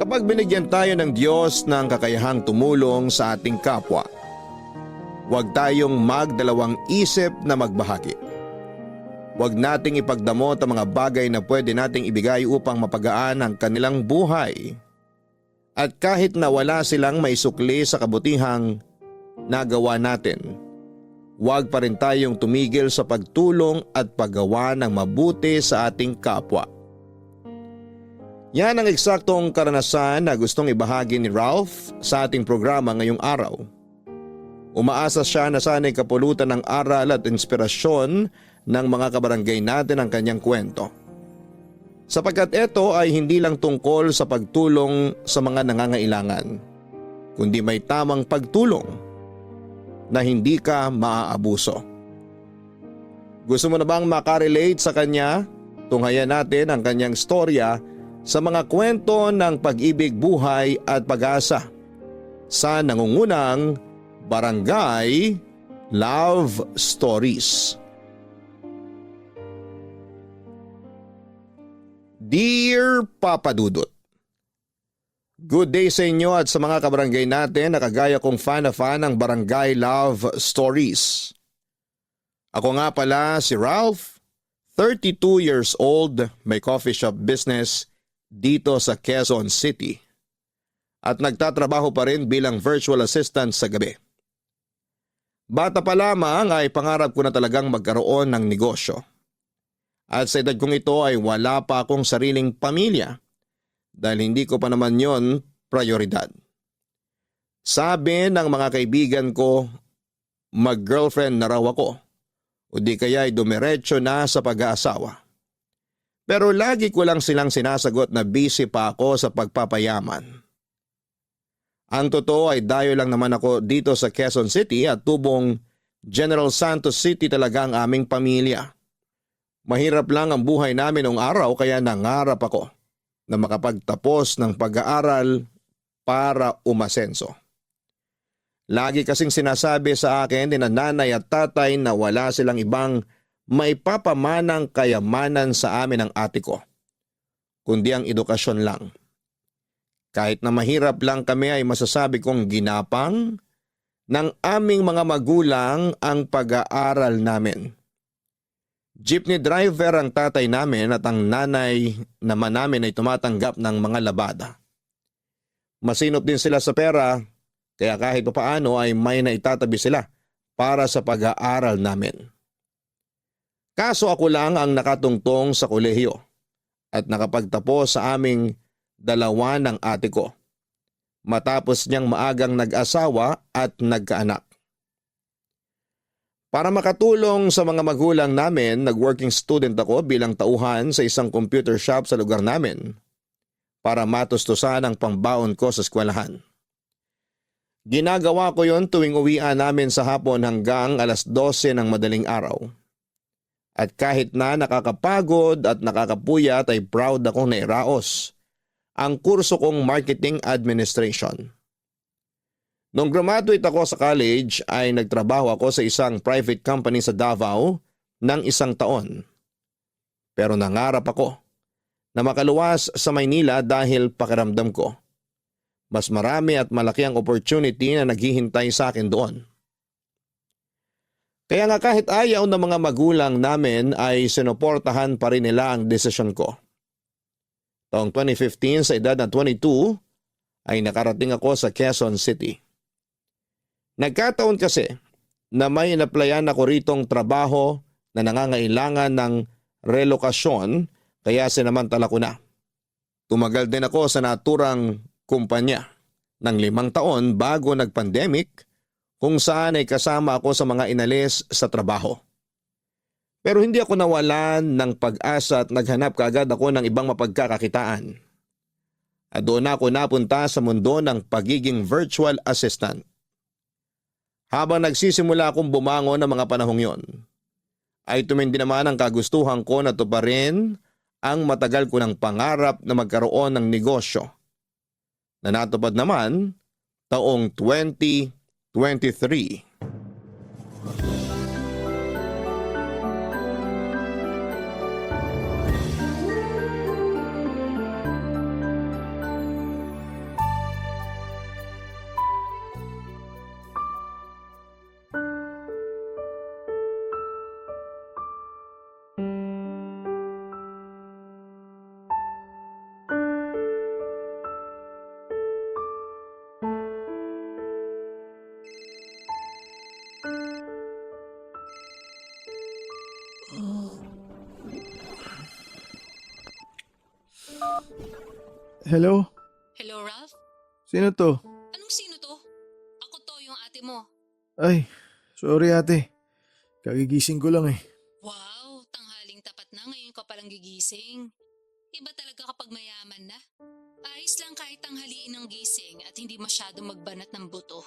Kapag binigyan tayo ng Diyos ng kakayahang tumulong sa ating kapwa, huwag tayong magdalawang isip na magbahagi. Huwag nating ipagdamot ang mga bagay na pwede nating ibigay upang mapagaan ang kanilang buhay. At kahit na wala silang maisukli sa kabutihang nagawa natin, huwag pa rin tayong tumigil sa pagtulong at paggawa ng mabuti sa ating kapwa. Yan ang eksaktong karanasan na gustong ibahagi ni Ralph sa ating programa ngayong araw. Umaasa siya na sana'y kapulutan ng aral at inspirasyon ng mga kabarangay natin ang kanyang kwento. Sapagkat ito ay hindi lang tungkol sa pagtulong sa mga nangangailangan, kundi may tamang pagtulong na hindi ka maaabuso. Gusto mo na bang makarelate sa kanya? Tunghayan natin ang kanyang storya sa mga kwento ng pag-ibig, buhay at pag-asa sa nangungunang Barangay Love Stories. Dear Papa Dudut, good day sa inyo at sa mga kabarangay natin na kagaya kong fan na fan ng Barangay Love Stories. Ako nga pala si Ralph, 32 years old, may coffee shop business dito sa Quezon City at nagtatrabaho pa rin bilang virtual assistant sa gabi. Bata pa lamang ay pangarap ko na talagang magkaroon ng negosyo. At sa edad kong ito ay wala pa akong sariling pamilya dahil hindi ko pa naman yon prioridad. Sabi ng mga kaibigan ko, mag-girlfriend na raw ako o di kaya ay dumiretso na sa pag-aasawa. Pero lagi ko lang silang sinasagot na busy pa ako sa pagpapayaman. Ang totoo ay dayo lang naman ako dito sa Quezon City at tubong General Santos City talaga ang aming pamilya. Mahirap lang ang buhay namin noong araw kaya nangarap ako na makapagtapos ng pag-aaral para umasenso. Lagi kasing sinasabi sa akin ni nanay at tatay na wala silang ibang may papamanang kayamanan sa amin ng ate ko, kundi ang edukasyon lang. Kahit na mahirap lang kami ay masasabi kong ginapang ng aming mga magulang ang pag-aaral namin. Jeepney driver ang tatay namin at ang nanay naman namin ay tumatanggap ng mga labada. Masinop din sila sa pera kaya kahit paano ay may naitatabi sila para sa pag-aaral namin. Kaso ako lang ang nakatungtong sa kolehiyo at nakapagtapos sa aming dalawa ng ate ko. Matapos niyang maagang nag-asawa at nagkaanak. Para makatulong sa mga magulang namin, nag-working student ako bilang tauhan sa isang computer shop sa lugar namin para matustusan ang pangbaon ko sa eskwelahan. Ginagawa ko yon tuwing uwian namin sa hapon hanggang alas 12 ng madaling araw. At kahit na nakakapagod at nakakapuyat ay proud akong nairaos ang kurso kong Marketing Administration. Nung graduate ako sa college ay nagtrabaho ako sa isang private company sa Davao ng 1 taon. Pero nangarap ako na makaluwas sa Maynila dahil pakiramdam ko mas marami at malaki ang opportunity na naghihintay sa akin doon. Kaya nga kahit ayaw ng mga magulang namin ay sinuportahan pa rin nila ang desisyon ko. Taong 2015 sa edad na 22 ay nakarating ako sa Quezon City. Nagkataon kasi na may inaplayan ako ritong trabaho na nangangailangan ng relokasyon kaya sinamantala ko na. Tumagal din ako sa naturang kumpanya ng 5 taon bago nag-pandemic kung saan ay kasama ako sa mga inalis sa trabaho. Pero hindi ako nawalan ng pag-asa at naghanap kaagad ako ng ibang mapagkakakitaan. At doon ako napunta sa mundo ng pagiging virtual assistant. Habang nagsisimula akong bumangon ng mga panahong yon, ay tumindi naman ang kagustuhan ko na tuparin ang matagal ko ng pangarap na magkaroon ng negosyo na natupad naman taong 2023. Hello? Hello, Ralph? Sino to? Anong sino to? Ako to, yung ate mo. Ay, sorry ate. Kagigising ko lang eh. Wow, tanghaling tapat na ngayon ka palang gigising. Iba talaga kapag mayaman na. Ayos lang kahit tanghaliin ng gising at hindi masyado magbanat ng buto.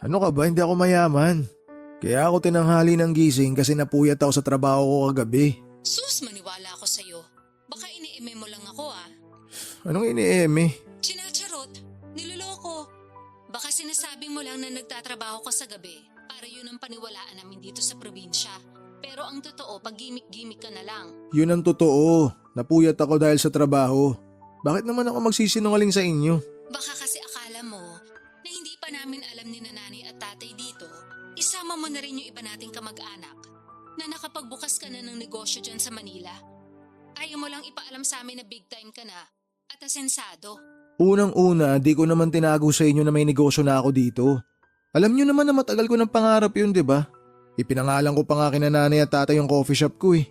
Ano ka ba? Hindi ako mayaman. Kaya ako tinanghali ng gising kasi napuyat ako sa trabaho ko kagabi. Sus, maniwala ako sa'yo. Baka ini-eme mo lang ako ah. Anong ini-eme? Chinacharot, niloloko. Baka sinasabi mo lang na nagtatrabaho ka sa gabi para yun ang paniwalaan namin dito sa probinsya. Pero ang totoo, pag gimmick-gimmick ka na lang. Yun ang totoo. Napuyat ako dahil sa trabaho. Bakit naman ako magsisinungaling sa inyo? Baka kasi akala mo na hindi pa namin alam ni nanay at tatay dito, isama mo na rin yung iba nating kamag-anak na nakapagbukas ka na ng negosyo dyan sa Manila. Ayaw mo lang ipaalam sa amin na big time ka na at asensado. Unang-una, di ko naman tinago sa inyo na may negosyo na ako dito. Alam nyo naman na matagal ko ng pangarap yun, di ba? Ipinangalan ko pa nga kina nanay at tatay yung coffee shop ko eh.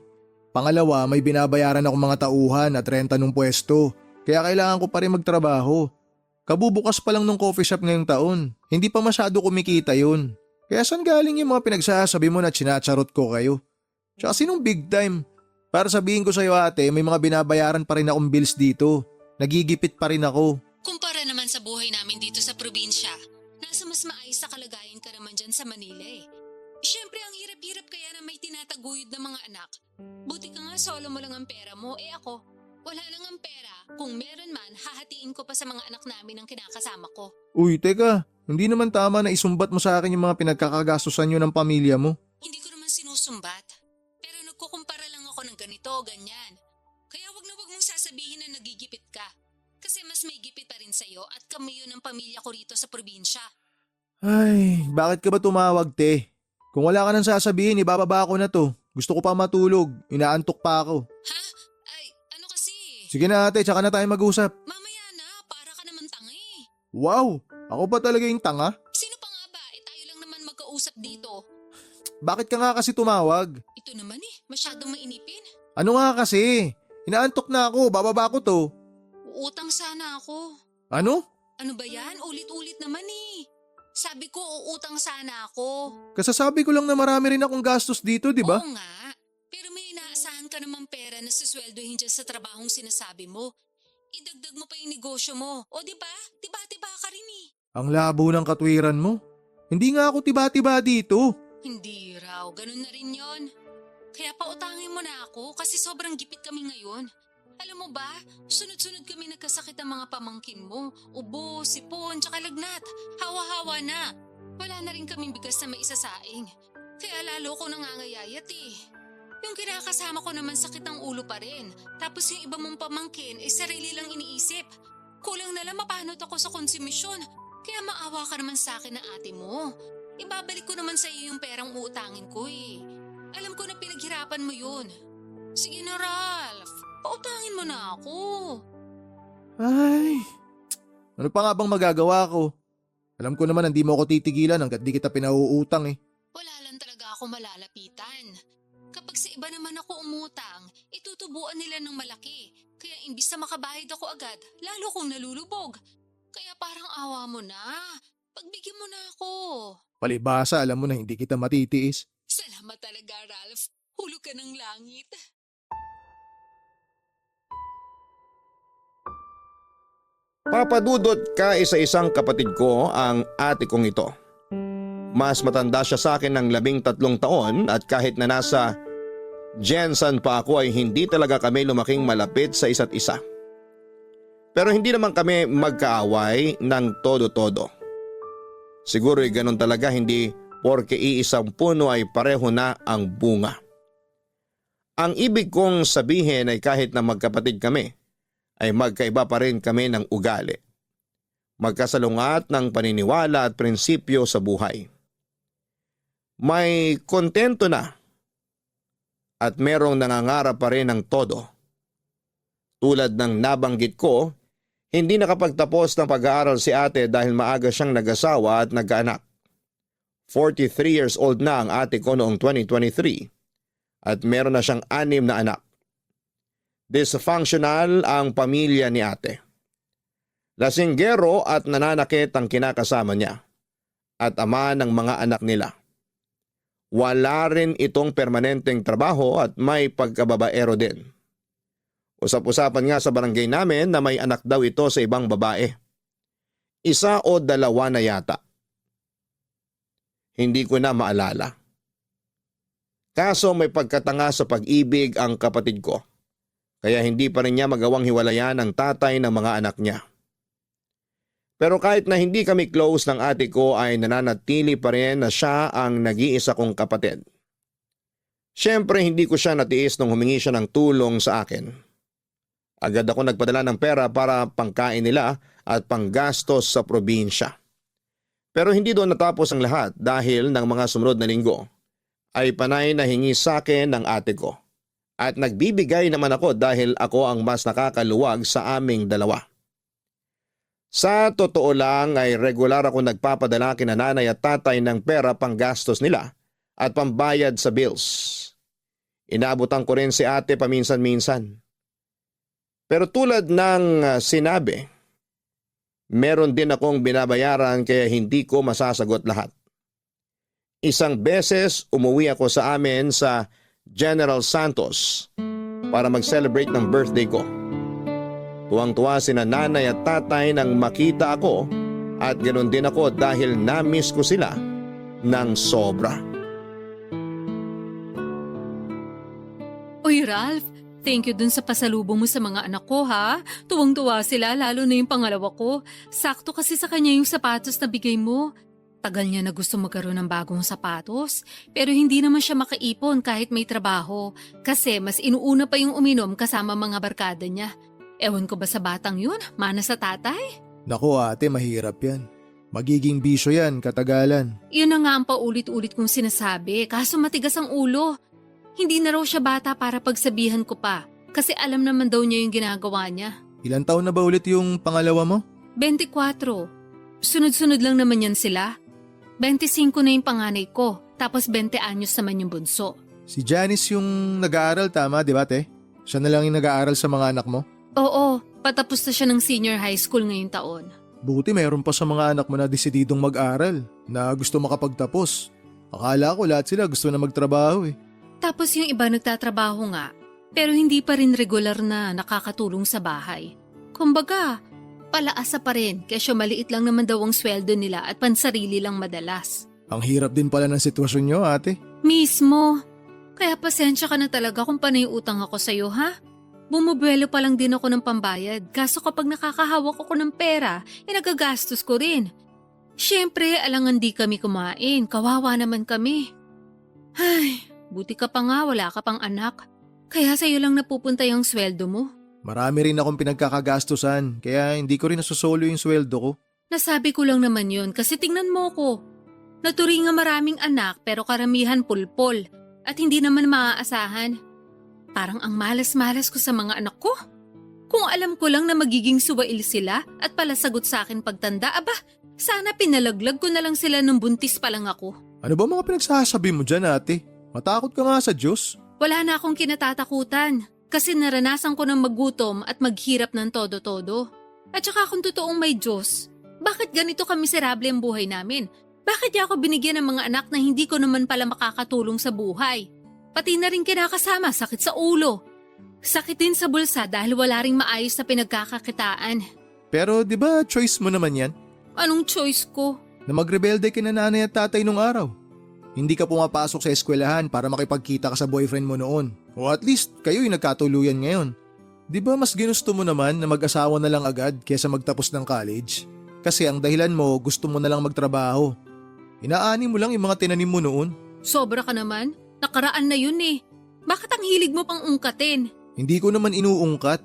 Pangalawa, may binabayaran akong mga tauhan at renta ng pwesto. Kaya kailangan ko pa rin magtrabaho. Kabubukas pa lang ng coffee shop ngayong taon. Hindi pa masyado kumikita yun. Kaya saan galing yung mga pinagsasabi mo na chinacharot ko kayo? Tsaka sinong big time? Para sabihin ko sa'yo ate, may mga binabayaran pa rin akong bills dito. Nagigipit pa rin ako. Kumpara naman sa buhay namin dito sa probinsya, nasa mas maayos na kalagayan ka naman dyan sa Manila eh. Siyempre ang hirap-hirap kaya na may tinataguyod na mga anak. Buti ka nga solo mo lang ang pera mo, ako, wala lang ang pera. Kung meron man, hahatiin ko pa sa mga anak namin ang kinakasama ko. Uy, teka. Hindi naman tama na isumbat mo sa akin yung mga pinagkakagastusan nyo ng pamilya mo. Hindi ko naman sinusumbat. Pero nagkukumpara lang ako ng ganito, ganyan. Kaya wag na wag mong sasabihin na nagigipit ka. Kasi mas may gipit pa rin sa'yo at kami yun ang pamilya ko rito sa probinsya. Ay, bakit ka ba tumawag, te? Kung wala ka nang sasabihin, ibababa ko na to. Gusto ko pa matulog. Inaantok pa ako. Ha? Ay, ano kasi? Sige na ate, tsaka na tayo mag-usap. Mamaya na, para ka naman tanga eh. Wow! Ako pa talaga yung tanga? Sino pa nga ba? Tayo lang naman magkausap dito. Bakit ka nga kasi tumawag? Ito naman masyadong mainipin. Ano nga kasi? Inaantok na ako, bababa ko to. Uutang sana ako. Ano? Ano ba yan? Ulit-ulit naman eh. Sabi ko, uutang sana ako. Kasasabi ko lang na marami rin akong gastos dito, di ba? Oo nga. Pero may inaasahan ka namang pera na susweldohin dyan sa trabahong sinasabi mo. Idagdag mo pa yung negosyo mo. O di ba? Tiba-tiba ka rin eh. Ang labo ng katwiran mo. Hindi nga ako tiba-tiba dito. Hindi raw. Ganun na rin yon. Kaya pautangin mo na ako kasi sobrang gipit kami ngayon. Alam mo ba, sunod-sunod kami nagkasakit ng mga pamangkin mo. Ubo, sipon, tsaka lagnat. Hawa-hawa na. Wala na rin kaming bigas na maisasaing. Kaya lalo ko nangangayayat eh. Yung kinakasama ko naman sakit ng ulo pa rin. Tapos yung iba mong pamangkin sarili lang iniisip. Kulang na lang mapanot ako sa konsumisyon. Kaya maawa ka naman sa akin na ate mo. Ibabalik ko naman sa iyo yung perang uutangin ko eh. Alam ko na pinaghirapan mo yun. Sige na Ralph. Pautangin mo na ako. Ay, ano pa nga bang magagawa ko? Alam ko naman hindi mo ako titigilan hanggat di kita pinauutang eh. Wala lang talaga ako malalapitan. Kapag sa iba naman ako umutang, itutubuan nila ng malaki. Kaya imbis na makabahid ako agad, lalo kong nalulubog. Kaya parang awa mo na. Pagbigyan mo na ako. Palibasa, alam mo na hindi kita matitiis. Salamat talaga, Ralph. Hulog ka ng langit. Papadudot ka isa-isang kapatid ko ang ate kong ito. Mas matanda siya sa akin ng 13 taon at kahit na nasa Jensen pa ako ay hindi talaga kami lumaking malapit sa isa't isa. Pero hindi naman kami magkaaway ng todo-todo. Siguro ay ganun talaga, hindi porke iisang puno ay pareho na ang bunga. Ang ibig kong sabihin ay kahit na magkapatid kami, ay magkaiba pa rin kami ng ugali. Magkasalungat ng paniniwala at prinsipyo sa buhay. May kontento na at merong nangangarap pa rin ng todo. Tulad ng nabanggit ko, hindi nakapagtapos ng pag-aaral si ate dahil maaga siyang nag-asawa at nagkaanak. 43 years old na ang ate ko noong 2023 at meron na siyang 6 na anak. Dysfunctional ang pamilya ni ate. Lasinggero at nananakit ang kinakasama niya at ama ng mga anak nila. Wala rin itong permanenteng trabaho at may pagkababaero din. Usap-usapan nga sa barangay namin na may anak daw ito sa ibang babae. Isa o dalawa na yata. Hindi ko na maalala. Kaso may pagkatanga sa pag-ibig ang kapatid ko. Kaya hindi pa rin niya magawang hiwalayan ang tatay ng mga anak niya. Pero kahit na hindi kami close ng ate ko ay nananatili pa rin na siya ang nag-iisa kong kapatid. Siyempre hindi ko siya natiis nung humingi siya ng tulong sa akin. Agad ako nagpadala ng pera para pangkain nila at panggastos sa probinsya. Pero hindi doon natapos ang lahat dahil ng mga sumunod na linggo ay panay na hingi sa akin ng ate ko. At nagbibigay naman ako dahil ako ang mas nakakaluwag sa aming dalawa. Sa totoo lang ay regular ako nagpapadala kina nanay at tatay ng pera panggastos nila at pambayad sa bills. Inaabutan ko rin si ate paminsan-minsan. Pero tulad ng sinabi, meron din akong binabayaran kaya hindi ko masasagot lahat. Isang beses umuwi ako sa amin sa General Santos para mag-celebrate ng birthday ko. Tuwang-tuwa sina nanay at tatay nang makita ako at ganoon din ako dahil na-miss ko sila ng sobra. Uy, Ralph, thank you dun sa pasalubong mo sa mga anak ko, ha? Tuwang-tuwa sila, lalo na yung pangalawa ko. Sakto kasi sa kanya yung sapatos na bigay mo. Tagal niya na gusto magkaroon ng bagong sapatos, pero hindi naman siya makaipon kahit may trabaho kasi mas inuuna pa yung uminom kasama mga barkada niya. Ewan ko ba sa batang yun? Mana sa tatay? Naku ate, mahirap yan. Magiging bisyo yan, katagalan. Yun na nga ang paulit-ulit kong sinasabi, kaso matigas ang ulo. Hindi na raw siya bata para pagsabihan ko pa, kasi alam naman daw niya yung ginagawa niya. Ilan taon na ba ulit yung pangalawa mo? 24. Sunod-sunod lang naman yan sila. 25 na yung panganay ko, tapos 20 anyos naman yung bunso. Si Janice yung nag-aaral, tama di ba te? Siya na lang yung nag-aaral sa mga anak mo? Oo, patapos na siya ng senior high school ngayong taon. Buti mayroon pa sa mga anak mo na desididong mag-aral, na gusto makapagtapos. Akala ko lahat sila gusto na magtrabaho eh. Tapos yung iba nagtatrabaho nga, pero hindi pa rin regular na nakakatulong sa bahay. Kumbaga, palaasa pa rin kesyo maliit lang naman daw ang sweldo nila at pansarili lang madalas. Ang hirap din pala ng sitwasyon nyo ate. Mismo. Kaya pasensya ka na talaga kung panay utang ako sa'yo, ha? Bumubuelo pa lang din ako ng pambayad, kaso kapag nakakahawak ako ng pera, nagagastos ko rin. Siyempre, alangan di kami kumain, kawawa naman kami. Ay, buti ka pa nga, wala ka pang anak. Kaya sa'yo lang napupunta yung sweldo mo. Marami rin akong pinagkakagastusan, kaya hindi ko rin nasusolo yung sweldo ko. Nasabi ko lang naman yun kasi tingnan mo ko. Naturi nga maraming anak pero karamihan pulpol at hindi naman maaasahan. Parang ang malas-malas ko sa mga anak ko. Kung alam ko lang na magiging suwail sila at pala sagot sa akin pagtanda, aba, sana pinalaglag ko na lang sila nung buntis pa lang ako. Ano ba mga pinagsasabi mo dyan ate? Matakot ka nga sa Diyos. Wala na akong kinatatakutan kasi naranasan ko ng maggutom at maghirap ng todo-todo. At saka kung totoong may Diyos, bakit ganito kamiserable ang buhay namin? Bakit di ako binigyan ng mga anak na hindi ko naman pala makakatulong sa buhay? Pati na rin kinakasama, sakit sa ulo. Sakit din sa bulsa dahil wala ring maayos na pinagkakakitaan. Pero di ba choice mo naman yan? Anong choice ko? Na magrebelde ka na nanay at tatay nung araw. Hindi ka pumapasok sa eskwelahan para makipagkita ka sa boyfriend mo noon. O at least kayo'y nagkatuluyan ngayon. Di ba mas ginusto mo naman na mag-asawa na lang agad kesa magtapos ng college? Kasi ang dahilan mo gusto mo na lang magtrabaho. Inaani mo lang yung mga tinanim mo noon. Sobra ka naman. Nakaraan na yun eh. Bakit ang hilig mo pang ungkatin? Hindi ko naman inuungkat.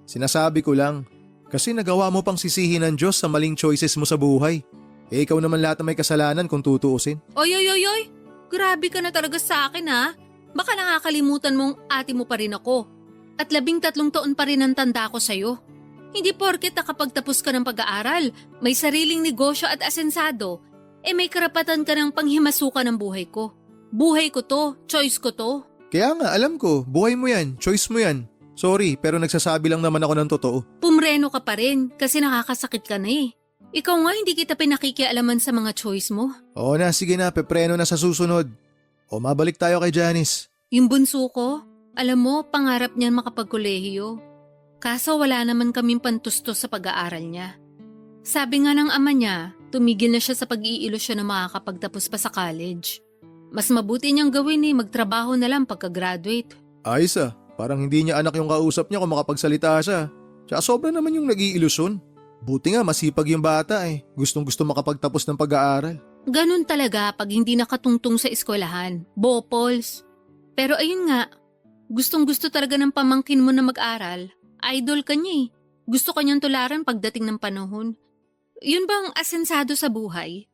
Sinasabi ko lang. Kasi nagawa mo pang sisihin ng Diyos sa maling choices mo sa buhay. Eh ikaw naman lahat na may kasalanan kung tutuusin. Oy! Grabe ka na talaga sa akin ha. Baka nakakalimutan mong ate mo pa rin ako. At 13 taon pa rin ang tanda ko sa'yo. Hindi porket nakapagtapos ka ng pag-aaral, may sariling negosyo at asensado, may karapatan ka ng panghimasukan ng buhay ko. Buhay ko to, choice ko to. Kaya nga alam ko, buhay mo yan, choice mo yan. Sorry, pero nagsasabi lang naman ako ng totoo. Pumreno ka pa rin kasi nakakasakit ka na eh. Ikaw nga hindi kita pinakikialaman sa mga choice mo. Oo na, sige na, pepreno na sa susunod. O mabalik tayo kay Janice. Yung bunso ko, alam mo, pangarap niyan makapagkolehiyo. Kaso wala naman kaming pantustos sa pag-aaral niya. Sabi nga ng ama niya, tumigil na siya sa pag-iilusyon na makakapagtapos pa sa college. Mas mabuti niyang gawin magtrabaho na lang pagka-graduate. Ayos ah, parang hindi niya anak yung kausap niya kung makapagsalita siya. Tsaka sobra naman yung nag-iilusyon. Buti nga masipag yung bata eh. Gustong gusto makapagtapos ng pag-aaral. Ganun talaga pag hindi nakatungtong sa eskwelahan. Bopols. Pero ayun nga, gustong gusto talaga ng pamangkin mo na mag-aral. Idol ka niya eh. Gusto ka niyang tularan pagdating ng panahon. Yun bang asensado sa buhay?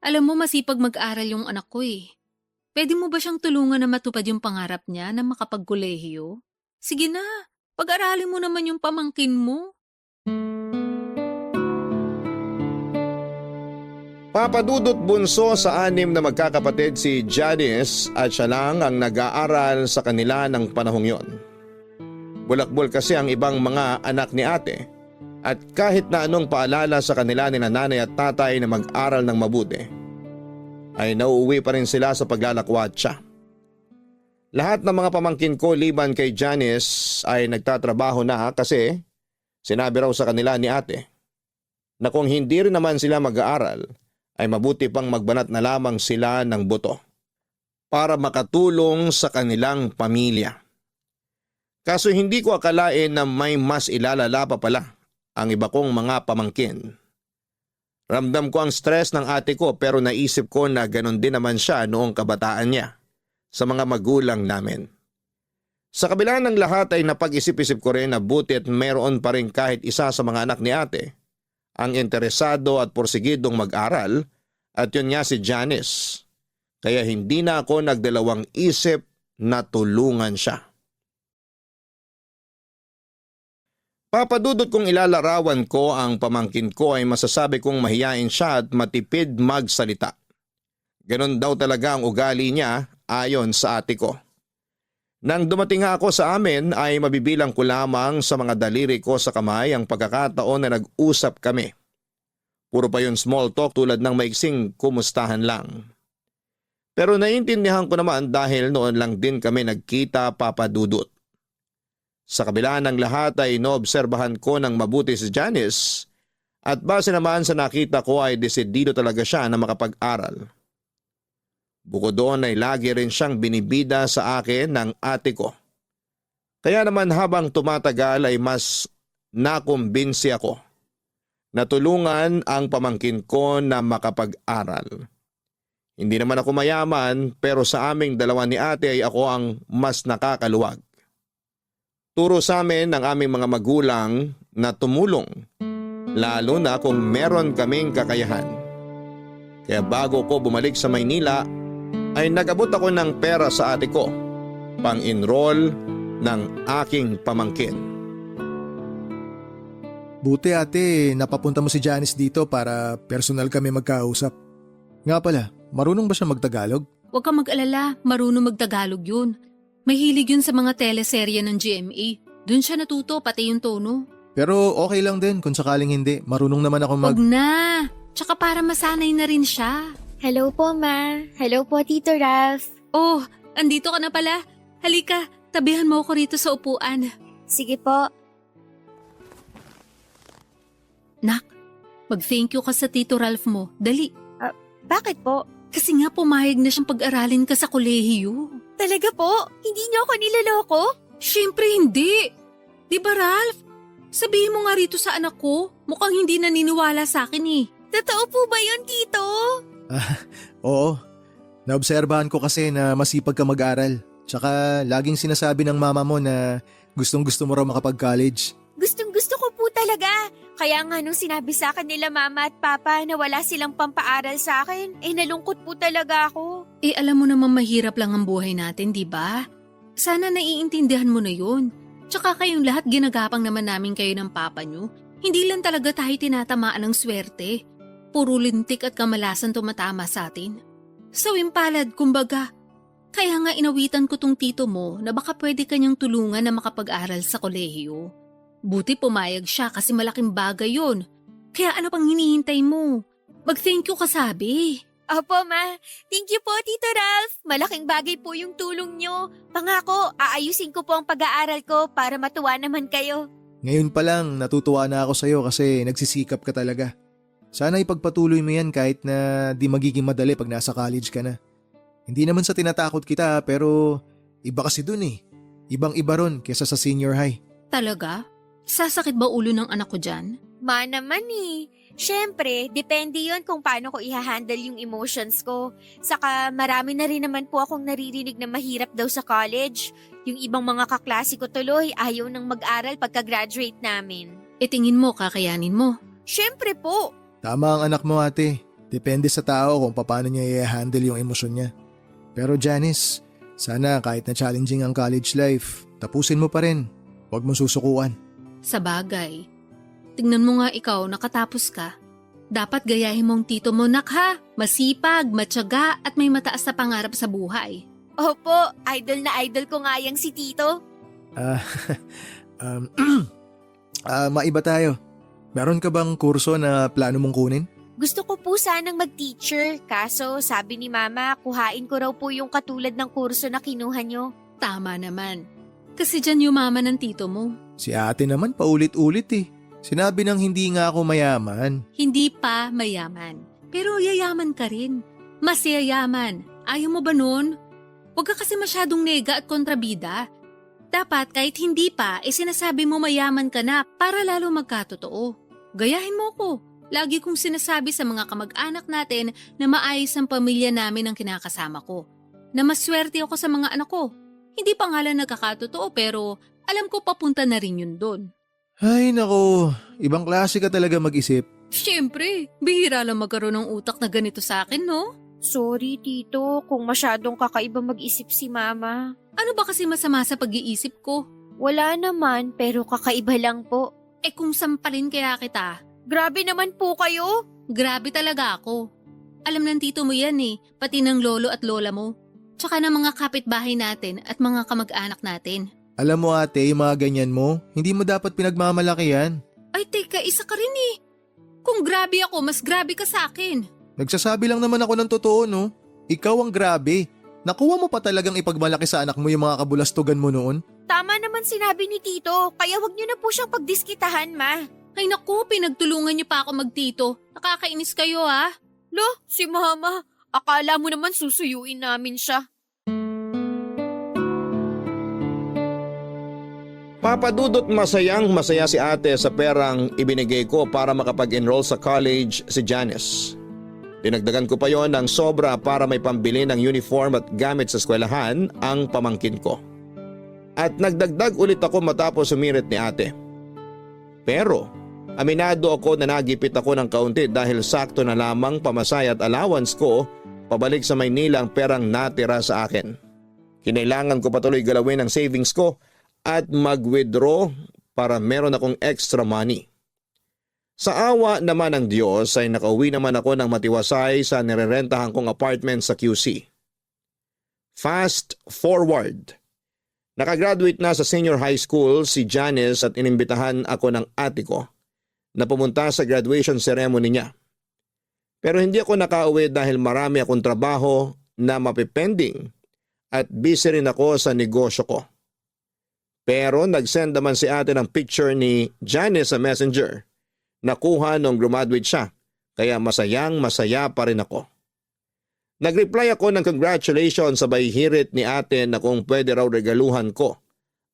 Alam mo masipag mag-aral yung anak ko eh. Pwede mo ba siyang tulungan na matupad yung pangarap niya na makapagkolehiyo? Sige na, pag-aralin mo naman yung pamangkin mo. Papadudot bunso sa 6 na magkakapatid si Janice at siya lang ang nag-aaral sa kanila ng panahong yon. Bulakbol kasi ang ibang mga anak ni ate at kahit na anong paalala sa kanila ni nanay at tatay na mag-aral ng mabuti, ay nauuwi pa rin sila sa paglalakwatsa. Lahat ng mga pamangkin ko liban kay Janice ay nagtatrabaho na kasi sinabi raw sa kanila ni ate na kung hindi rin naman sila mag-aaral ay mabuti pang magbanat na lamang sila ng buto para makatulong sa kanilang pamilya. Kaso hindi ko akalain na may mas ilalala pa pala ang iba kong mga pamangkin. Ramdam ko ang stress ng ate ko pero naisip ko na ganon din naman siya noong kabataan niya sa mga magulang namin. Sa kabila ng lahat ay napag-isip-isip ko rin na buti at meron pa rin kahit isa sa mga anak ni ate ang interesado at porsigidong mag-aral at yun nga si Janice. Kaya hindi na ako nagdalawang isip na tulungan siya. Papadudot kong ilalarawan ko ang pamangkin ko ay masasabi kong mahiyain siya at matipid magsalita. Ganon daw talaga ang ugali niya ayon sa ate ko. Nang dumating nga ako sa amin ay mabibilang ko lamang sa mga daliri ko sa kamay ang pagkakataon na nag-usap kami. Puro pa yun small talk tulad ng maiksing kumustahan lang. Pero naiintindihan ko naman dahil noon lang din kami nagkita, papadudot. Sa kabila ng lahat ay inoobserbahan ko ng mabuti si Janice at base naman sa nakita ko ay desidido talaga siya na makapag-aral. Bukod doon ay lagi rin siyang binibida sa akin ng ate ko. Kaya naman habang tumatagal ay mas nakumbinsi ako na tulungan ang pamangkin ko na makapag-aral. Hindi naman ako mayaman pero sa aming dalawa ni ate ay ako ang mas nakakaluwag. Turo sa amin ng aming mga magulang na tumulong, lalo na kung meron kaming kakayahan. Kaya bago ko bumalik sa Maynila, ay nag-abot ako ng pera sa ate ko, pang-enroll ng aking pamangkin. Buti ate, napapunta mo si Janice dito para personal kami magkausap. Nga pala, marunong ba siya magtagalog? Huwag kang mag-alala, marunong magtagalog yun. Mahilig yun sa mga teleserye ng GMA. Doon siya natuto, pati yung tono. Pero okay lang din kung sakaling hindi. Marunong naman ako Huwag na! Tsaka para masanay na rin siya. Hello po, Ma. Hello po, Tito Ralph. Oh, andito ka na pala. Halika, tabihan mo ako rito sa upuan. Sige po. Nak, mag-thank you ka sa Tito Ralph mo. Dali. Bakit po? Kasi nga pumayag na siyang pag-aralin ka sa kolehiyo. Talaga po? Hindi niyo ako niloloko? Siyempre hindi. Di ba, Ralph? Sabihin mo nga rito sa anak ko. Mukhang hindi naniniwala sa akin eh. Totoo po ba yun, Tito? Oo. Naobserbahan ko kasi na masipag ka mag-aral. Tsaka laging sinasabi ng mama mo na gustong gusto mo raw makapag-college. Gustong gusto ko po talaga. Kaya nga nung sinabi sa akin nila Mama at Papa na wala silang pampaaral sa akin, nalungkot po talaga ako. Alam mo naman mahirap lang ang buhay natin, di ba? Sana naiintindihan mo na yun. Tsaka kayong lahat ginagapang naman namin kayo ng papa nyo. Hindi lang talaga tayo tinatamaan ng swerte. Puro lintik at kamalasan tumatama sa atin. Sawing palad, kumbaga. Kaya nga inawitan ko tong tito mo na baka pwede kanyang tulungan na makapag-aral sa kolehiyo. Buti pumayag siya kasi malaking bagay yun. Kaya ano pang hinihintay mo? Mag-thank you ka sabi. Opo, Ma. Thank you po, Tito Ralph. Malaking bagay po yung tulong nyo. Pangako, aayusin ko po ang pag-aaral ko para matuwa naman kayo. Ngayon pa lang natutuwa na ako sa'yo kasi nagsisikap ka talaga. Sana ipagpatuloy mo yan kahit na di magiging madali pag nasa college ka na. Hindi naman sa tinatakot kita pero iba kasi dun eh. Ibang-iba ron kesa sa senior high. Talaga? Sasakit ba ulo ng anak ko dyan? Ma naman eh. Siyempre, depende yon kung paano ko i-handle yung emotions ko. Saka marami na rin naman po akong naririnig na mahirap daw sa college. Yung ibang mga kaklase ko tuloy ayaw nang mag-aral pagka-graduate namin. E tingin mo kakayanin mo? Siyempre po. Tama ang anak mo ate. Depende sa tao kung paano niya i-handle yung emosyon niya. Pero Janice, sana kahit na challenging ang college life, tapusin mo pa rin. Huwag mo susukuan. Sa bagay. Tingnan mo nga ikaw, nakatapos ka. Dapat gayahin mong tito mo, nak ha. Masipag, matyaga at may mataas na pangarap sa buhay. Opo, idol na idol ko nga yang si Tito. Maiba tayo. Meron ka bang kurso na plano mong kunin? Gusto ko po sanang mag-teacher, kaso sabi ni Mama, kuhain ko raw po yung katulad ng kurso na kinuha nyo. Tama naman. Kasi dyan yumaman ng tito mo. Si ate naman paulit-ulit eh. Sinabi nang hindi nga ako mayaman. Hindi pa mayaman. Pero yayaman ka rin. Mas yayaman. Ayaw mo ba nun? Huwag ka kasi masyadong nega at kontrabida. Dapat kahit hindi pa, sinasabi mo mayaman ka na para lalo magkatotoo. Gayahin mo ko. Lagi kong sinasabi sa mga kamag-anak natin na maayos ang pamilya namin ang kinakasama ko. Na maswerte ako sa mga anak ko. Hindi pa nga lang nagkakatotoo pero alam ko papunta na rin yun doon. Ay nako, ibang klase ka talaga mag-isip. Siyempre, bihira lang magkaroon ng utak na ganito sa akin, no? Sorry, Tito, kung masyadong kakaiba mag-isip si Mama. Ano ba kasi masama sa pag-iisip ko? Wala naman, pero kakaiba lang po. Eh kung sampalin kaya kita, Grabe naman po kayo. grabe talaga ako. Alam ng tito mo yan eh, pati ng lolo at lola mo. Tsaka ng mga kapitbahay natin at mga kamag-anak natin. Alam mo ate, yung mga ganyan mo, hindi mo dapat pinagmamalaki yan. Ay teka, isa ka rin eh. Kung grabe ako, mas grabe ka sa akin. Nagsasabi lang naman ako ng totoo no. Ikaw ang grabe. Nakuha mo pa talagang ipagmalaki sa anak mo yung mga kabulastugan mo noon? Tama naman sinabi ni Tito, kaya wag niyo na po siyang pagdiskitahan, Ma. Ay naku, pinagtulungan niyo pa ako magtito. Nakakainis kayo ha. Lo, si Mama. Akala mo naman susuyuin namin siya. Papadudot masayang-masaya si ate sa perang ibinigay ko para makapag-enroll sa college si Janice. Dinagdagan ko pa yon ng sobra para may pambili ng uniform at gamit sa eskwelahan ang pamangkin ko. At nagdagdag ulit ako matapos sumirit ni ate. Pero aminado ako na nagipit ako ng kaunti dahil sakto na lamang pamasaya at allowance ko pabalik sa Maynila ang perang natira sa akin. Kinailangan ko patuloy galawin ang savings ko at mag-withdraw para meron akong extra money. Sa awa naman ng Diyos ay nakauwi naman ako ng matiwasay sa nirerentahan kong apartment sa QC. Fast forward. Nakagraduate na sa senior high school si Janice at inimbitahan ako ng ate ko na pumunta sa graduation ceremony niya. Pero hindi ako nakauwi dahil marami akong trabaho na mapipending at busy rin ako sa negosyo ko. Pero nag-send naman si ate ng picture ni Janice sa messenger. Nakuha nung graduate siya, kaya masayang-masaya pa rin ako. Nag-reply ako ng congratulations sabay hirit ni ate na kung pwede raw regaluhan ko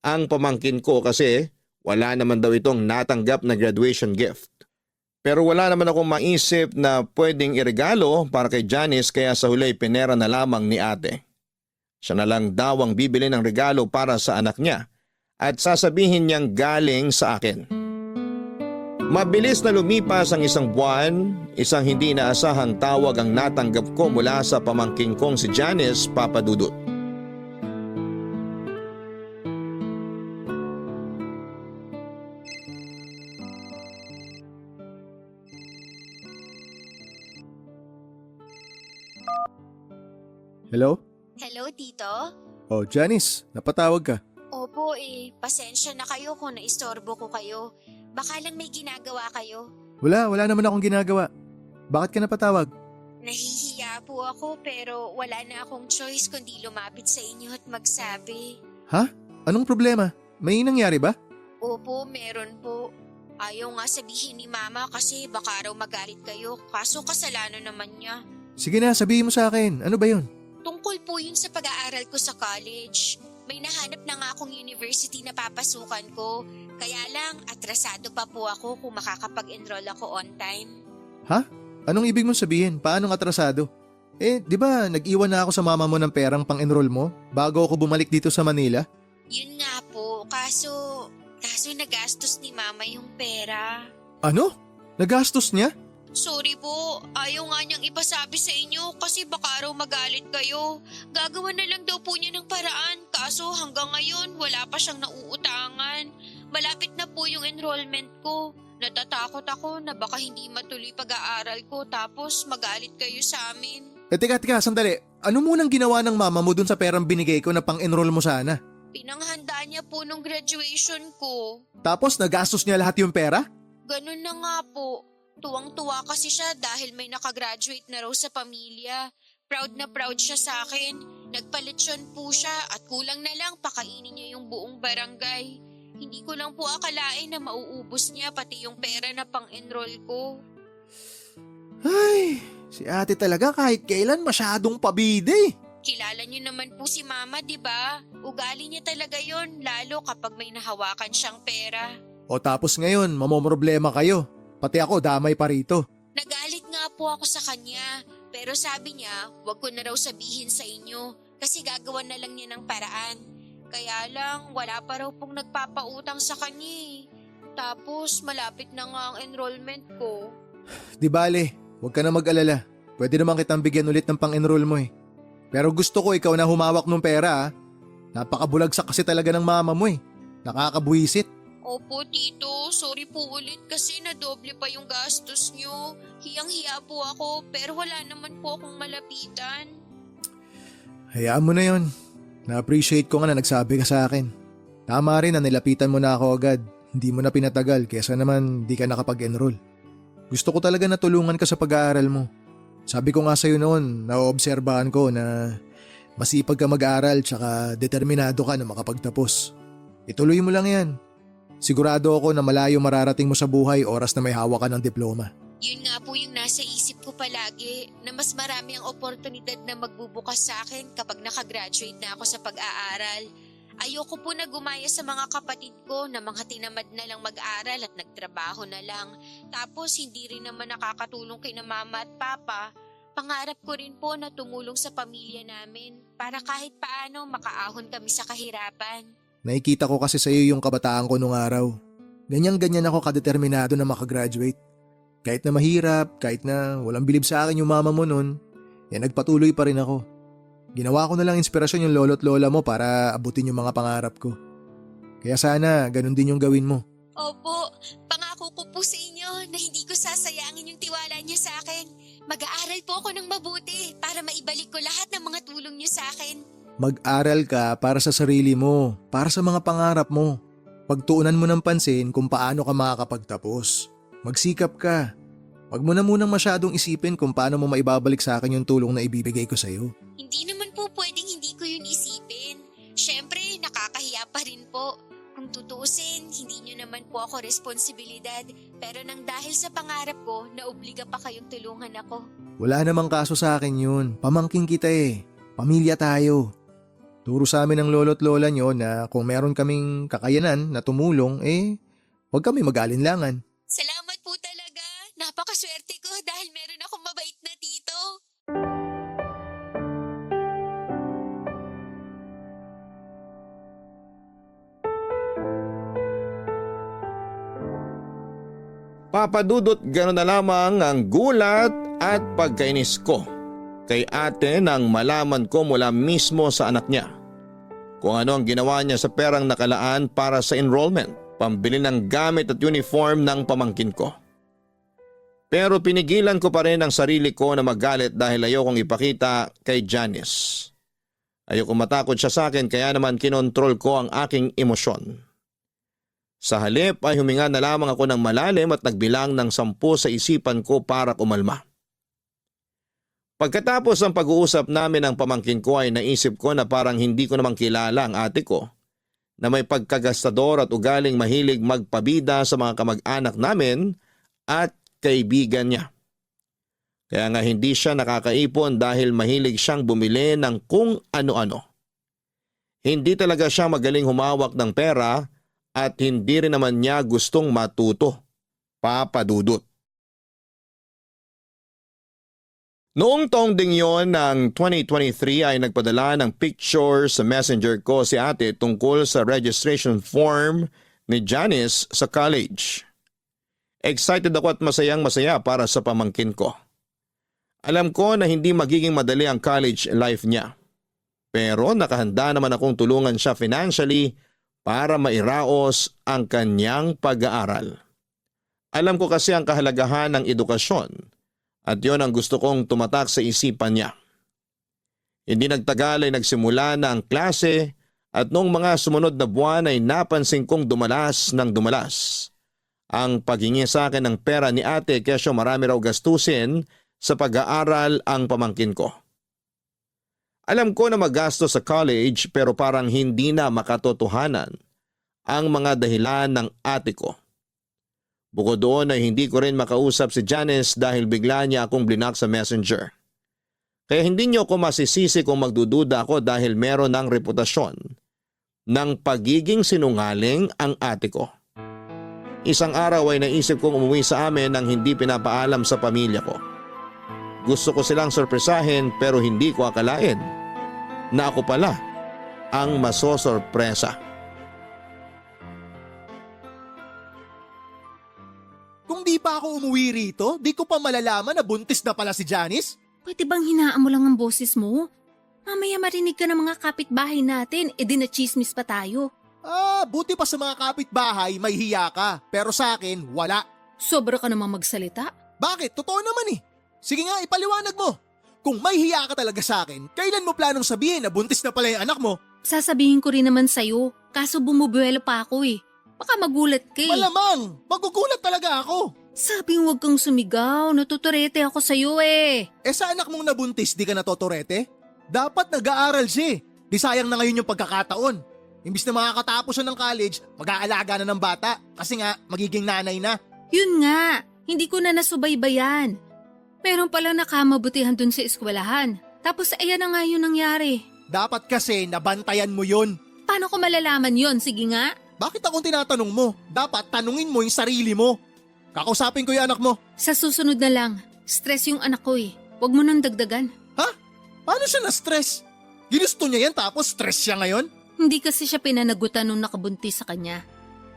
ang pamangkin ko kasi wala naman daw itong natanggap na graduation gift. Pero wala naman akong maisip na pwedeng iregalo para kay Janice kaya sa huli pinera na lamang ni ate. Siya na lang daw ang bibili ng regalo para sa anak niya at sasabihin niyang galing sa akin. Mabilis na lumipas ang isang buwan, isang hindi inaasahang tawag ang natanggap ko mula sa pamangking kong si Janice Papadudut. Hello? Hello, Tito? Oh, Janice, napatawag ka. Opo pasensya na kayo kung naistorbo ko kayo. Baka lang may ginagawa kayo. Wala naman akong ginagawa. Bakit ka napatawag? Nahihiya po ako pero wala na akong choice kundi lumapit sa inyo at magsabi. Anong problema? May nangyari ba? Opo, meron po. Ayaw nga sabihin ni Mama kasi baka raw magalit kayo kaso kasalanan naman niya. Sige na, sabihin mo sa akin. Ano ba yun? Tungkol po yun sa pag-aaral ko sa college. May nahanap na nga akong university na papasukan ko. Kaya lang, atrasado pa po ako kung makakapag-enroll ako on time. Anong ibig mong sabihin? Paanong atrasado? Di ba nag-iwan na ako sa mama mo ng perang pang-enroll mo bago ako bumalik dito sa Manila? Yun nga po, kaso nagastos ni Mama yung pera. Ano? Nagastos niya? Sorry po, ayaw nga niyang ipasabi sa inyo kasi baka raw magalit kayo. Gagawa na lang daw po niya ng paraan kaso hanggang ngayon wala pa siyang nauutangan. Malapit na po yung enrollment ko. Natatakot ako na baka hindi matuloy pag-aaral ko tapos magalit kayo sa amin. Teka, sandali. Ano munang ginawa ng mama mo dun sa perang binigay ko na pang-enroll mo sana? Pinanghanda niya po nung graduation ko. Tapos nagastos niya lahat yung pera? Ganun na nga po. Tuwang-tuwa kasi siya dahil may nakagraduate na raw sa pamilya. Proud na proud siya sa akin. Nagpalitsyon po siya at kulang na lang pakainin niya yung buong barangay. Hindi ko lang po akalain na mauubos niya pati yung pera na pang-enroll ko. Ay, si ate talaga kahit kailan masyadong pabide. Kilala niyo naman po si Mama, di ba? Ugali niya talaga yon lalo kapag may nahawakan siyang pera. O tapos ngayon, mamomroblema kayo. Pati ako damay pa rito. Nagalit nga po ako sa kanya, pero sabi niya, wag ko na raw sabihin sa inyo kasi gagawa na lang niya ng paraan. Kaya lang, wala pa raw pong nagpapautang sa kanya eh. Tapos malapit na nga ang enrollment ko. Di bale, huwag ka na mag-alala. Pwede naman kitang bigyan ulit ng pang-enroll mo eh. Pero gusto ko ikaw na humawak ng pera. Napakabulagsak kasi talaga ng mama mo eh. Nakakabuwisit. Opo, Tito. Sorry po ulit kasi nadoble pa yung gastos nyo. Hiyang-hiya po ako pero wala naman po akong malapitan. Hayaan mo na yon. Na-appreciate ko nga na nagsabi ka sa akin. Tama rin na nilapitan mo na ako agad. Hindi mo na pinatagal kesa naman di ka nakapag-enroll. Gusto ko talaga na tulungan ka sa pag-aaral mo. Sabi ko nga sa'yo noon, naoobserbahan ko na masipag ka mag-aaral tsaka determinado ka na makapagtapos. Ituloy mo lang yan. Sigurado ako na malayo mararating mo sa buhay oras na may hawak ka ng diploma. Yun nga po yung nasa isip ko palagi na mas marami ang oportunidad na magbubukas sa akin kapag nakagraduate na ako sa pag-aaral. Ayoko po na gumaya sa mga kapatid ko na mga tinamad na lang mag-aral at nagtrabaho na lang. Tapos hindi rin naman nakakatulong kina mama at papa. Pangarap ko rin po na tumulong sa pamilya namin para kahit paano makaahon kami sa kahirapan. Nakikita ko kasi sa iyo yung kabataan ko nung araw. Ganyan-ganyan ako kadeterminado na makagraduate. Kahit na mahirap, kahit na walang bilib sa akin yung mama mo nun, nagpatuloy pa rin ako. Ginawa ko na lang inspirasyon yung lolo't lola mo para abutin yung mga pangarap ko. Kaya sana ganun din yung gawin mo. Opo, pangako ko po sa inyo na hindi ko sasayangin yung tiwala niyo sa akin. Mag-aaral po ako ng mabuti para maibalik ko lahat ng mga tulong niyo sa akin. Mag-aral ka para sa sarili mo, para sa mga pangarap mo. Pagtuunan mo ng pansin kung paano ka makakapagtapos. Magsikap ka. Huwag mo na munang masyadong isipin kung paano mo maibabalik sa akin yung tulong na ibibigay ko sa'yo. Hindi naman po pwedeng hindi ko yun isipin. Siyempre, nakakahiya pa rin po. Kung tutuusin, hindi nyo naman po ako responsibilidad. Pero nang dahil sa pangarap ko, naobliga pa kayong tulungan ako. Wala namang kaso sa akin yun. Pamangking kita eh. Pamilya tayo. Turo sa amin ng lolo't lola nyo na kung meron kaming kakayanan na tumulong, huwag kami mag-alinlangan. Salamat po talaga. Napakaswerte ko dahil meron akong mabait na tito. Papadudot gano'n na lamang ang gulat at pagkainis ko kay ate nang malaman ko mula mismo sa anak niya kung ano ang ginawa niya sa perang nakalaan para sa enrollment, pambili ng gamit at uniform ng pamangkin ko. Pero pinigilan ko pa rin ang sarili ko na magalit dahil ayokong ipakita kay Janice Ayoko matakot siya sa akin kaya naman kinontrol ko ang aking emosyon. Sa halip ay huminga na lamang ako ng malalim at nagbilang ng 10 sa isipan ko para kumalma. Pagkatapos ng pag-uusap namin ng pamangkin ko ay naisip ko na parang hindi ko namang kilala ang ate ko na may pagkagastador at ugaling mahilig magpabida sa mga kamag-anak namin at kaibigan niya. Kaya nga hindi siya nakakaipon dahil mahilig siyang bumili ng kung ano-ano. Hindi talaga siya magaling humawak ng pera at hindi rin naman niya gustong matuto. Papa Dudut. Noong taong ding yon ng 2023 ay nagpadala ng picture sa messenger ko si ate tungkol sa registration form ni Janice sa college. Excited ako at masayang-masaya para sa pamangkin ko. Alam ko na hindi magiging madali ang college life niya. Pero nakahanda naman akong tulungan siya financially para mairaos ang kanyang pag-aaral. Alam ko kasi ang kahalagahan ng edukasyon at yon ang gusto kong tumatak sa isipan niya. Hindi nagtagal ay nagsimula na ang klase at noong mga sumunod na buwan ay napansin kong dumalas ng dumalas ang paghingi sa akin ng pera ni ate kesyo marami raw gastusin sa pag-aaral ang pamangkin ko. Alam ko na magastos sa college pero parang hindi na makatotohanan ang mga dahilan ng ate ko. Bukod doon ay hindi ko rin makausap si Janice dahil bigla niya akong blinak sa messenger. Kaya hindi niyo ako masisisi kung magdududa ako dahil meron ng reputasyon ng pagiging sinungaling ang ate ko. Isang araw ay naisip kong umuwi sa amin nang hindi pinapaalam sa pamilya ko. Gusto ko silang sorpresahin pero hindi ko akalain na ako pala ang masosorpresa. Kung di pa ako umuwi rito, di ko pa malalaman na buntis na pala si Janice. Pwede bang hinaan mo lang ang boses mo? Mamaya marinig ka ng mga kapitbahay natin, edi na chismis pa tayo. Buti pa sa mga kapitbahay may hiya ka, pero sa akin wala. Sobra ka namang magsalita. Bakit? Totoo naman eh. Sige nga, ipaliwanag mo. Kung may hiya ka talaga sa akin, kailan mo planong sabihin na buntis na pala yung anak mo? Sasabihin ko rin naman sa'yo, kaso bumubuelo pa ako eh. Baka magulat ka eh. Malamang! Magugulat talaga ako! Sabing huwag kang sumigaw, natuturete ako sa'yo eh. Sa anak mong nabuntis, di ka natotorete? Dapat nag-aaral siya. Di sayang na ngayon yung pagkakataon. Imbis na makakatapos siya ng college, mag-aalaga na ng bata kasi nga magiging nanay na. Yun nga, hindi ko na nasubaybayan. Meron palang nakamabutihan dun sa eskwelahan. Tapos ayan na nga yun nangyari. Dapat kasi nabantayan mo yun. Paano ko malalaman yun? Sige nga. Bakit akong tinatanong mo? Dapat tanungin mo yung sarili mo. Kakausapin ko yung anak mo. Sa susunod na lang, stress yung anak ko eh. Huwag mo nang dagdagan. Ha? Paano siya na-stress? Ginusto niya yan tapos stress siya ngayon? Hindi kasi siya pinanagutan nung nakabuntis sa kanya.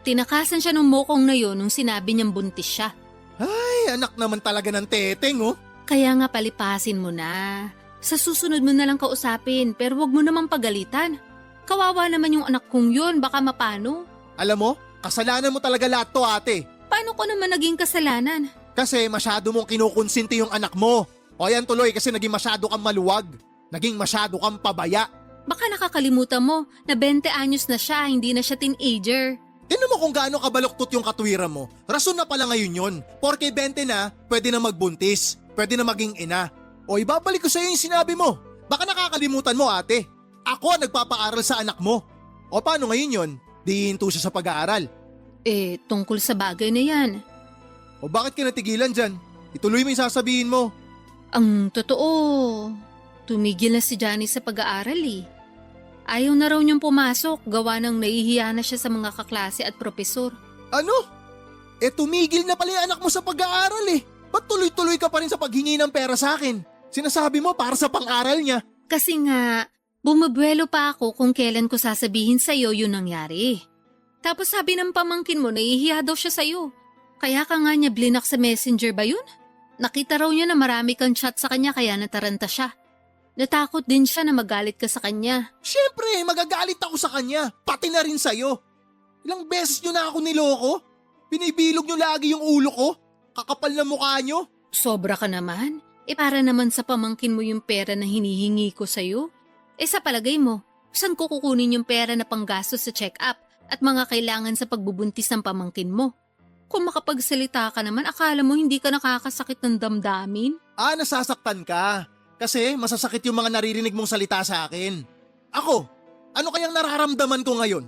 Tinakasan siya nung mokong na yun nung sinabi niyang buntis siya. Ay, anak naman talaga ng teteng oh. Kaya nga palipasin mo na. Sa susunod mo na lang kausapin pero wag mo namang pagalitan. Kawawa naman yung anak kong yun, baka mapano. Alam mo, kasalanan mo talaga lahat to ate. Paano ko naman naging kasalanan? Kasi masyado mong kinukonsinti yung anak mo. O yan tuloy kasi naging masyado kang maluwag. Naging masyado kang pabaya. Baka nakakalimutan mo na 20 anyos na siya, hindi na siya teenager. Tignan mo kung gaano kabaluktot yung katwiran mo. Rason na pala ngayon yun. Porke 20 na, pwede na magbuntis. Pwede na maging ina. O ibabalik ko sa'yo yung sinabi mo. Baka nakakalimutan mo ate. Ako ang nagpapaaral sa anak mo. O paano ngayon yun? Di hinto siya sa pag-aaral. Tungkol sa bagay na yan. O bakit ka natigilan dyan? Ituloy mo yung sasabihin mo. Ang totoo, tumigil na si Johnny sa pag-aaral eh. Ayaw na raw niyang pumasok, gawa ng nahihiya na siya sa mga kaklase at propesor. Ano? Tumigil na pala yung anak mo sa pag-aaral eh. Ba't tuloy-tuloy ka pa rin sa paghingi ng pera sa akin? Sinasabi mo para sa pang-aral niya. Kasi nga, bumabuelo pa ako kung kailan ko sasabihin sa'yo yun nangyari. Tapos sabi ng pamangkin mo, nahihiya daw siya sa'yo. Kaya ka nga niya blinak sa messenger ba yun? Nakita raw niya na marami kang chat sa kanya kaya nataranta siya. Natakot din siya na magalit ka sa kanya. Siyempre, magagalit ako sa kanya. Pati na rin sa'yo. Ilang beses nyo na ako niloko? Binibilog nyo lagi yung ulo ko? Kakapal na mukha nyo? Sobra ka naman. Para naman sa pamangkin mo yung pera na hinihingi ko sa'yo. Sa palagay mo, saan ko kukunin yung pera na panggastos sa check-up at mga kailangan sa pagbubuntis ng pamangkin mo? Kung makapagsalita ka naman, akala mo hindi ka nakakasakit ng damdamin? Nasasaktan ka. Kasi masasakit yung mga naririnig mong salita sa akin. Ako, ano kayang nararamdaman ko ngayon?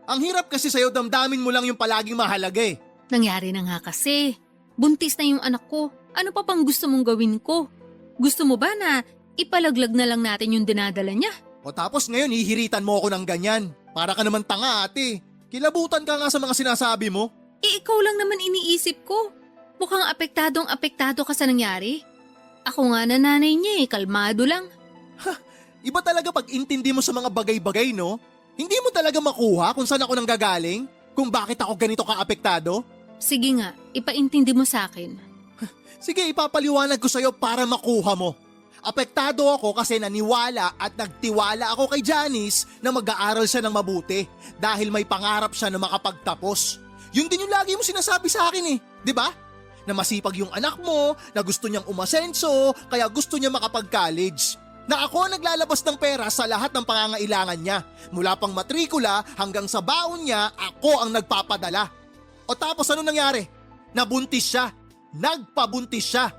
Ang hirap kasi sa'yo, damdamin mo lang yung palaging mahalaga eh. Nangyari na nga kasi. Buntis na yung anak ko. Ano pa pang gusto mong gawin ko? Gusto mo ba na ipalaglag na lang natin yung dinadala niya? O tapos ngayon hihiritan mo ako ng ganyan. Para ka naman tanga ate. Kilabutan ka nga sa mga sinasabi mo. Ikaw lang naman iniisip ko. Mukhang apektado ka sa nangyari. Ako nga na nanay niya kalmado lang. Iba talaga pag intindi mo sa mga bagay-bagay, no? Hindi mo talaga makuha kung saan ako nanggagaling? Kung bakit ako ganito ka-apektado? Sige nga, ipaintindi mo sa akin. Sige, ipapaliwanag ko sa'yo para makuha mo. Apektado ako kasi naniwala at nagtiwala ako kay Janice na mag-aaral siya ng mabuti dahil may pangarap siya na makapagtapos. Yun din yung lagi mo sinasabi sa akin eh, di ba? Na masipag yung anak mo, na gusto niyang umasenso, kaya gusto niya makapag-college. Na ako ang naglalabas ng pera sa lahat ng pangangailangan niya. Mula pang matrikula hanggang sa baon niya, ako ang nagpapadala. O tapos ano nangyari? Nabuntis siya. Nagpabuntis siya.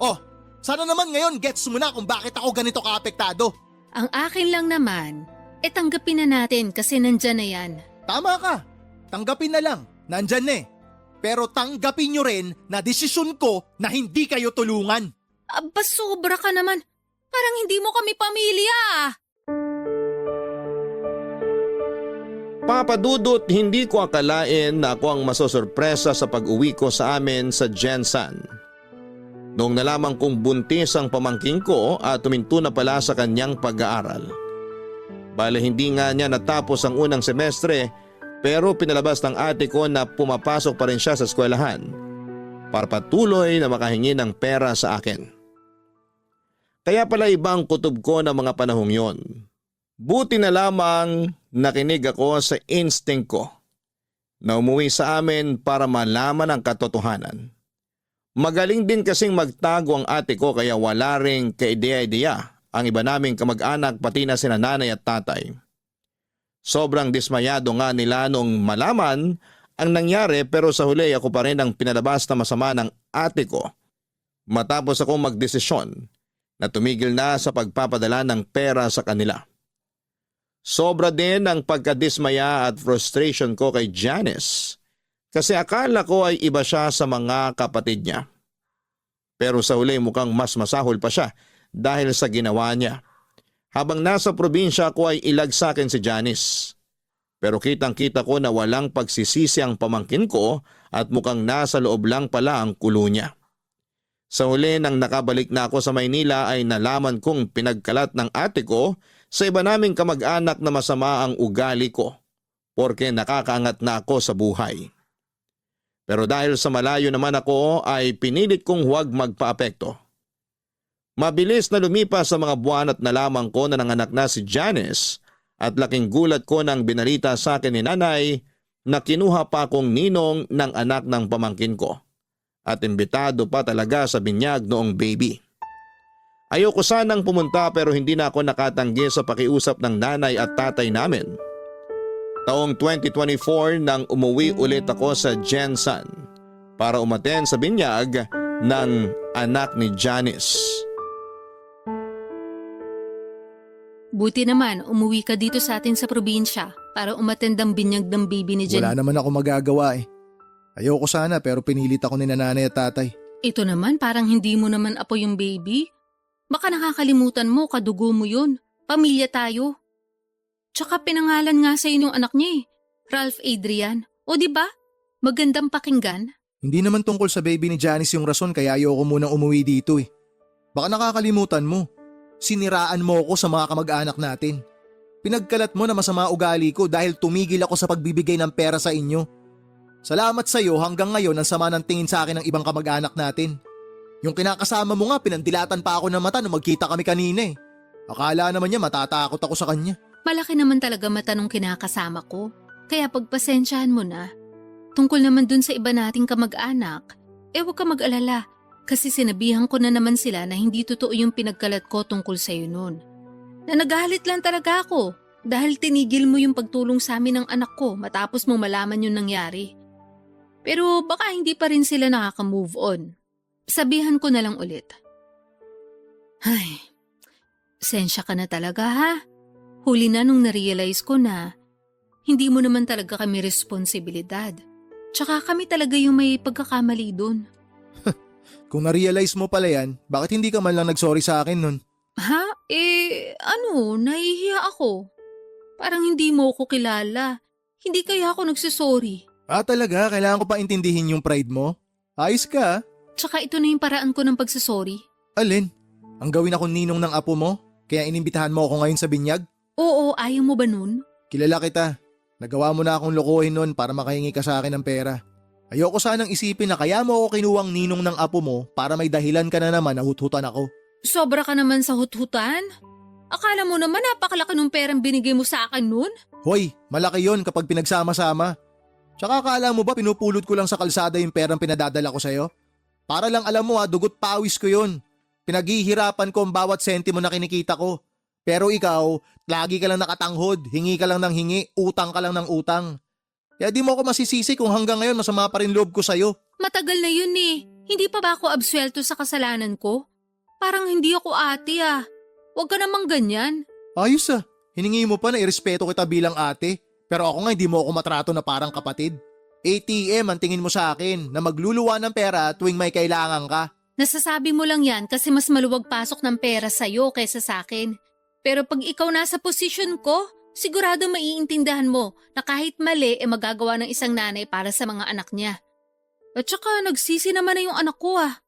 Oh, sana naman ngayon gets mo na kung bakit ako ganito kaapektado. Ang akin lang naman, tanggapin na natin kasi nandyan na yan. Tama ka. Tanggapin na lang. Nandyan na eh. Pero tanggapin nyo rin na desisyon ko na hindi kayo tulungan. Aba, sobra ka naman. Parang hindi mo kami pamilya. Papa Dudut, hindi ko akalain na ako ang masosorpresa sa pag-uwi ko sa amin sa Jensan. Noong nalaman kong buntis ang pamangking ko at tuminto na pala sa kanyang pag-aaral. Bale hindi nga niya natapos ang unang semestre pero pinalabas ng ate ko na pumapasok pa rin siya sa eskwelahan para patuloy na makahingi ng pera sa akin. Kaya pala ibang kutob ko ng mga panahong yon. Buti na lamang nakinig ako sa instinct ko na umuwi sa amin para malaman ang katotohanan. Magaling din kasing magtago ang ate ko kaya wala ring kaideya-ideya ang iba naming kamag-anak pati na sina nanay at tatay. Sobrang dismayado nga nila nung malaman ang nangyari pero sa huli ako pa rin ang pinalabas na masama ng ate ko matapos ako magdesisyon na tumigil na sa pagpapadala ng pera sa kanila. Sobra din ang pagkadismaya at frustration ko kay Janice kasi akala ko ay iba siya sa mga kapatid niya. Pero sa huli mukhang mas masahol pa siya dahil sa ginawa niya. Habang nasa probinsya ko ay ilag sa akin si Janice. Pero kitang-kita ko na walang pagsisisi ang pamangkin ko at mukhang nasa loob lang pala ang kulo niya. Sa huli nang nakabalik na ako sa Maynila ay nalaman kong pinagkalat ng ate ko sa iba naming kamag-anak na masama ang ugali ko porque nakakaangat na ako sa buhay. Pero dahil sa malayo naman ako ay pinilit kong huwag magpaapekto. Mabilis na lumipas sa mga buwan at nalaman ko na nanganak na si Janice at laking gulat ko nang binalita sa akin ni nanay na kinuha pa akong ninong ng anak ng pamangkin ko. At imbitado pa talaga sa binyag noong baby. Ayoko sanang pumunta pero hindi na ako nakatanggi sa pakiusap ng nanay at tatay namin. Taong 2024 nang umuwi ulit ako sa Jensan para umaten sa binyag ng anak ni Janice. Buti naman umuwi ka dito sa atin sa probinsya para umattend ang binyag ng baby ni Jen. Wala naman ako magagawa eh. Ayoko sana pero pinilit ako ni nanay at tatay. Ito naman parang hindi mo naman apo yung baby. Baka nakakalimutan mo, kadugo mo yun. Pamilya tayo. Tsaka pinangalan nga sa yung anak niya Ralph Adrian. O di ba? Magandang pakinggan. Hindi naman tungkol sa baby ni Janice yung rason kaya ayoko munang umuwi dito eh. Baka nakakalimutan mo. Siniraan mo ako sa mga kamag-anak natin. Pinagkalat mo na masama ugali ko dahil tumigil ako sa pagbibigay ng pera sa inyo. Salamat sa iyo hanggang ngayon ang sama ng tingin sa akin ng ibang kamag-anak natin. Yung kinakasama mo nga pinandilatan pa ako ng mata nung magkita kami kanina eh. Akala naman niya matatakot ako sa kanya. Malaki naman talaga mata nung kinakasama ko. Kaya pagpasensyahan mo na. Tungkol naman dun sa iba nating kamag-anak, huwag ka mag-alala. Kasi sinabihan ko na naman sila na hindi totoo yung pinagkalat ko tungkol sa'yo nun. Na nagalit lang talaga ako dahil tinigil mo yung pagtulong sa amin ng anak ko matapos mong malaman yung nangyari. Pero baka hindi pa rin sila nakaka-move on. Sabihan ko na lang ulit. Ay, sensya ka na talaga ha. Huli na nung narealize ko na hindi mo naman talaga kami responsibilidad. Tsaka kami talaga yung may pagkakamali dun. Kung na-realize mo pala yan, bakit hindi ka man lang nag-sorry sa akin nun? Ha? Nahihiya ako. Parang hindi mo ako kilala. Hindi kaya ako nagsisorry. Talaga? Kailangan ko pa intindihin yung pride mo? Ayos ka. Tsaka ito na yung paraan ko ng pagsisorry. Alin? Ang gawin akong ninong ng apo mo? Kaya inimbitahan mo ako ngayon sa binyag? Oo, ayaw mo ba nun? Kilala kita. Nagawa mo na akong lokohin nun para makahingi ka sa akin ng pera. Ayoko sanang isipin na kaya mo ako kinuwang ninong ng apo mo para may dahilan ka na naman na huthutan ako. Sobra ka naman sa huthutan? Akala mo naman napakalaki ng perang binigay mo sa akin nun? Hoy, malaki yon kapag pinagsama-sama. Tsaka akala mo ba pinupulot ko lang sa kalsada yung perang pinadadala ko sa'yo? Para lang alam mo dugot pawis ko yon. Pinaghihirapan ko ang bawat sentimo na kinikita ko. Pero ikaw, lagi ka lang nakatanghod, hingi ka lang ng hingi, utang ka lang ng utang. Kaya di mo ako masisisi kung hanggang ngayon masama pa rin loob ko sa'yo. Matagal na yun eh. Hindi pa ba ako absuelto sa kasalanan ko? Parang hindi ako ate ah. Huwag ka namang ganyan. Ayos hiningi mo pa na irespeto kita bilang ate. Pero ako nga hindi mo ako matrato na parang kapatid. ATM ang tingin mo sa akin na magluluwa ng pera tuwing may kailangan ka. Nasasabi mo lang yan kasi mas maluwag pasok ng pera sa'yo kaysa sa akin. Pero pag ikaw nasa posisyon ko, sigurado maiintindihan mo na kahit mali magagawa ng isang nanay para sa mga anak niya. At saka nagsisi naman na yung anak ko ah.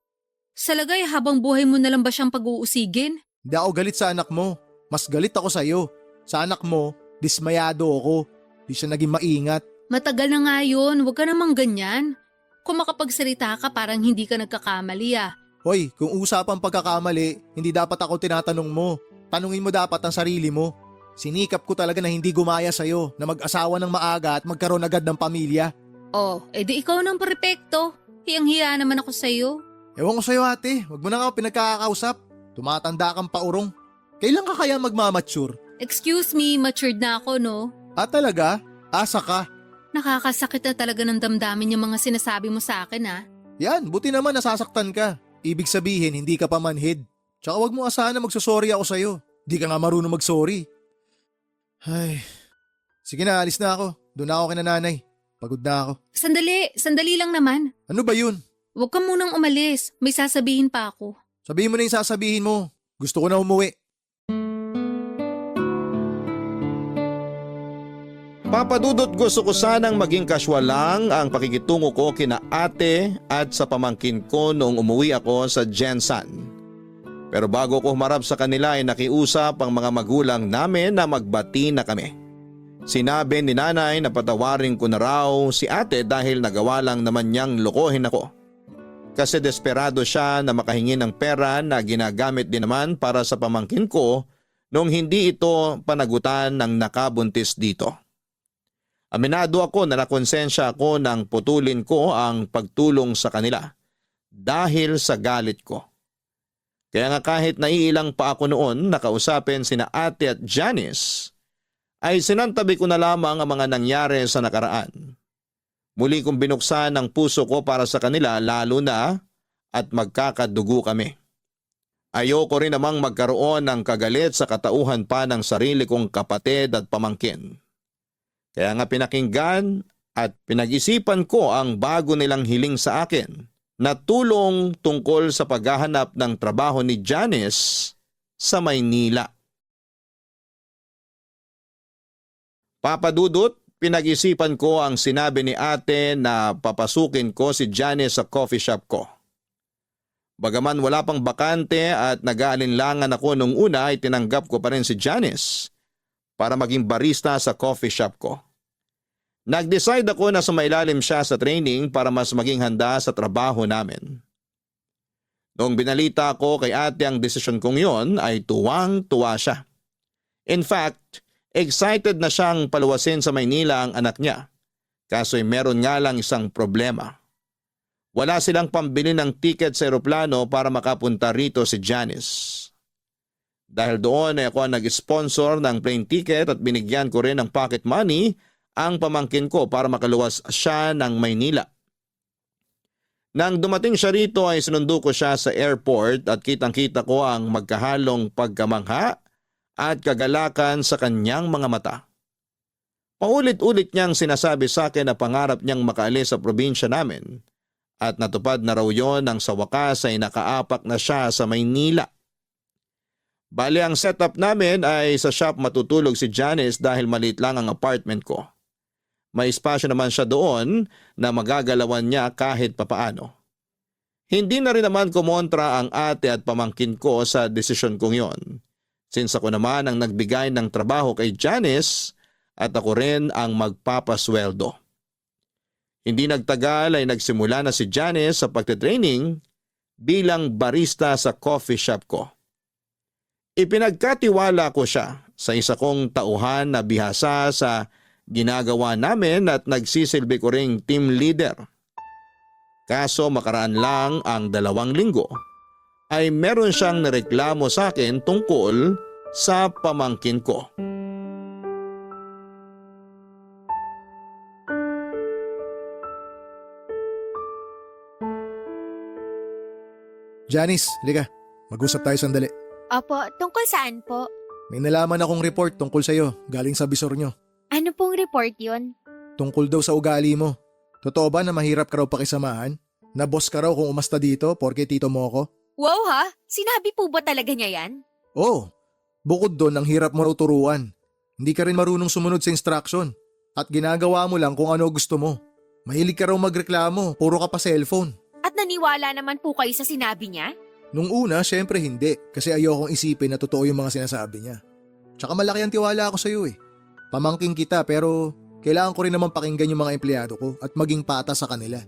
Sa lagay habang buhay mo na lang ba siyang pag-uusigin? Hindi ako galit sa anak mo. Mas galit ako sa'yo. Sa anak mo, dismayado ako. Di siya naging maingat. Matagal na nga yun, huwag ka namang ganyan. Kung makapagsalita ka parang hindi ka nagkakamali ah. Hoy, kung usapang pagkakamali, hindi dapat ako tinatanong mo. Tanungin mo dapat ang sarili mo. Sinikap ko talaga na hindi gumaya sa'yo, na mag-asawa ng maaga at magkaroon agad ng pamilya. Oh, edi ikaw ng perpekto. Hiyang-hiya naman ako sa'yo. Ewan ko sa'yo ate, wag mo na nga pinagkakausap. Tumatanda kang paurong. Kailan ka kaya magmamature? Excuse me, matured na ako no? Talaga? Asa ka? Nakakasakit na talaga ng damdamin yung mga sinasabi mo sa akin ah. Yan, buti naman nasasaktan ka. Ibig sabihin, hindi ka pa manhid. Tsaka wag mo asahan na magsusorry ako sa'yo. Di ka nga marunong magsorry. Ay, sige na, alis na ako. Doon na ako kina nanay. Pagod na ako. Sandali lang naman. Ano ba yun? Huwag ka munang umalis, may sasabihin pa ako. Sabihin mo na yung sasabihin mo. Gusto ko na umuwi. Papadudot, gusto ko sanang maging casual lang ang pakikitungo ko kina ate at sa pamangkin ko noong umuwi ako sa Jensan. Pero bago ko humarap sa kanila ay nakiusap ang mga magulang namin na magbati na kami. Sinabi ni nanay na patawarin ko na raw si ate dahil nagawa lang naman niyang lokohin ako. Kasi desperado siya na makahingi ng pera na ginagamit din naman para sa pamangkin ko noong hindi ito panagutan ng nakabuntis dito. Aminado ako na nakonsensya ako nang putulin ko ang pagtulong sa kanila dahil sa galit ko. Kaya nga kahit naiilang pa ako noon nakausapin sina ate at Janice, ay sinantabi ko na lamang ang mga nangyari sa nakaraan. Muli kong binuksan ang puso ko para sa kanila lalo na at magkakadugo kami. Ayoko rin namang magkaroon ng kagalit sa katauhan pa ng sarili kong kapatid at pamangkin. Kaya nga pinakinggan at pinag-isipan ko ang bago nilang hiling sa akin na tulong tungkol sa paghahanap ng trabaho ni Janice sa Maynila. Papadudot, pinag-isipan ko ang sinabi ni ate na papasukin ko si Janice sa coffee shop ko. Bagaman wala pang bakante at nag-aalinlangan ako nung una ay tinanggap ko pa rin si Janice para maging barista sa coffee shop ko. Nag-decide ako na sumailalim siya sa training para mas maging handa sa trabaho namin. Noong binalita ko kay ate ang desisyon kong yon ay tuwang-tuwa siya. In fact, excited na siyang paluwasin sa Maynila ang anak niya. Kaso'y meron nga lang isang problema. Wala silang pambili ng ticket sa eroplano para makapunta rito si Janice. Dahil doon ay ako ang nag-sponsor ng plane ticket at binigyan ko rin ng pocket money ang pamangkin ko para makaluwas siya ng Maynila. Nang dumating siya rito ay sinundo ko siya sa airport at kitang-kita ko ang magkahalong pagkamangha at kagalakan sa kanyang mga mata. Paulit-ulit niyang sinasabi sa akin na pangarap niyang makaalis sa probinsya namin at natupad na raw yon nang sa wakas ay nakaapak na siya sa Maynila. Bali ang setup namin ay sa shop matutulog si Janice dahil maliit lang ang apartment ko. May espasyo naman siya doon na magagalawan niya kahit papaano. Hindi na rin naman kumontra ang ate at pamangkin ko sa desisyon kong yon. Since ako naman ang nagbigay ng trabaho kay Janice at ako rin ang magpapasweldo. Hindi nagtagal ay nagsimula na si Janice sa pagtitraining bilang barista sa coffee shop ko. Ipinagkatiwala ko siya sa isa kong tauhan na bihasa sa ginagawa namin at nagsisilbi ko ring team leader. Kaso makaraan lang ang 2 linggo ay meron siyang nareklamo sa akin tungkol sa pamangkin ko. Janice, halika. Mag-usap tayo sandali. Opo, tungkol saan po? May nalaman akong report tungkol sa'yo, galing sa bisor nyo. Ano pong report yun? Tungkol daw sa ugali mo. Totoo ba na mahirap ka raw pakisamahan? Na boss ka raw kung umasta dito porke tito mo ako? Wow ha? Sinabi po ba talaga niya yan? Oo. Bukod doon, ang hirap mo raw turuan. Hindi ka rin marunong sumunod sa instruction. At ginagawa mo lang kung ano gusto mo. Mahilig ka raw magreklamo, puro ka pa cellphone. At naniwala naman po kayo sa sinabi niya? Nung una, syempre hindi. Kasi ayokong isipin na totoo yung mga sinasabi niya. Tsaka malaki ang tiwala ako sa'yo eh. Pamangking kita pero kailangan ko rin naman pakinggan yung mga empleyado ko at maging patas sa kanila.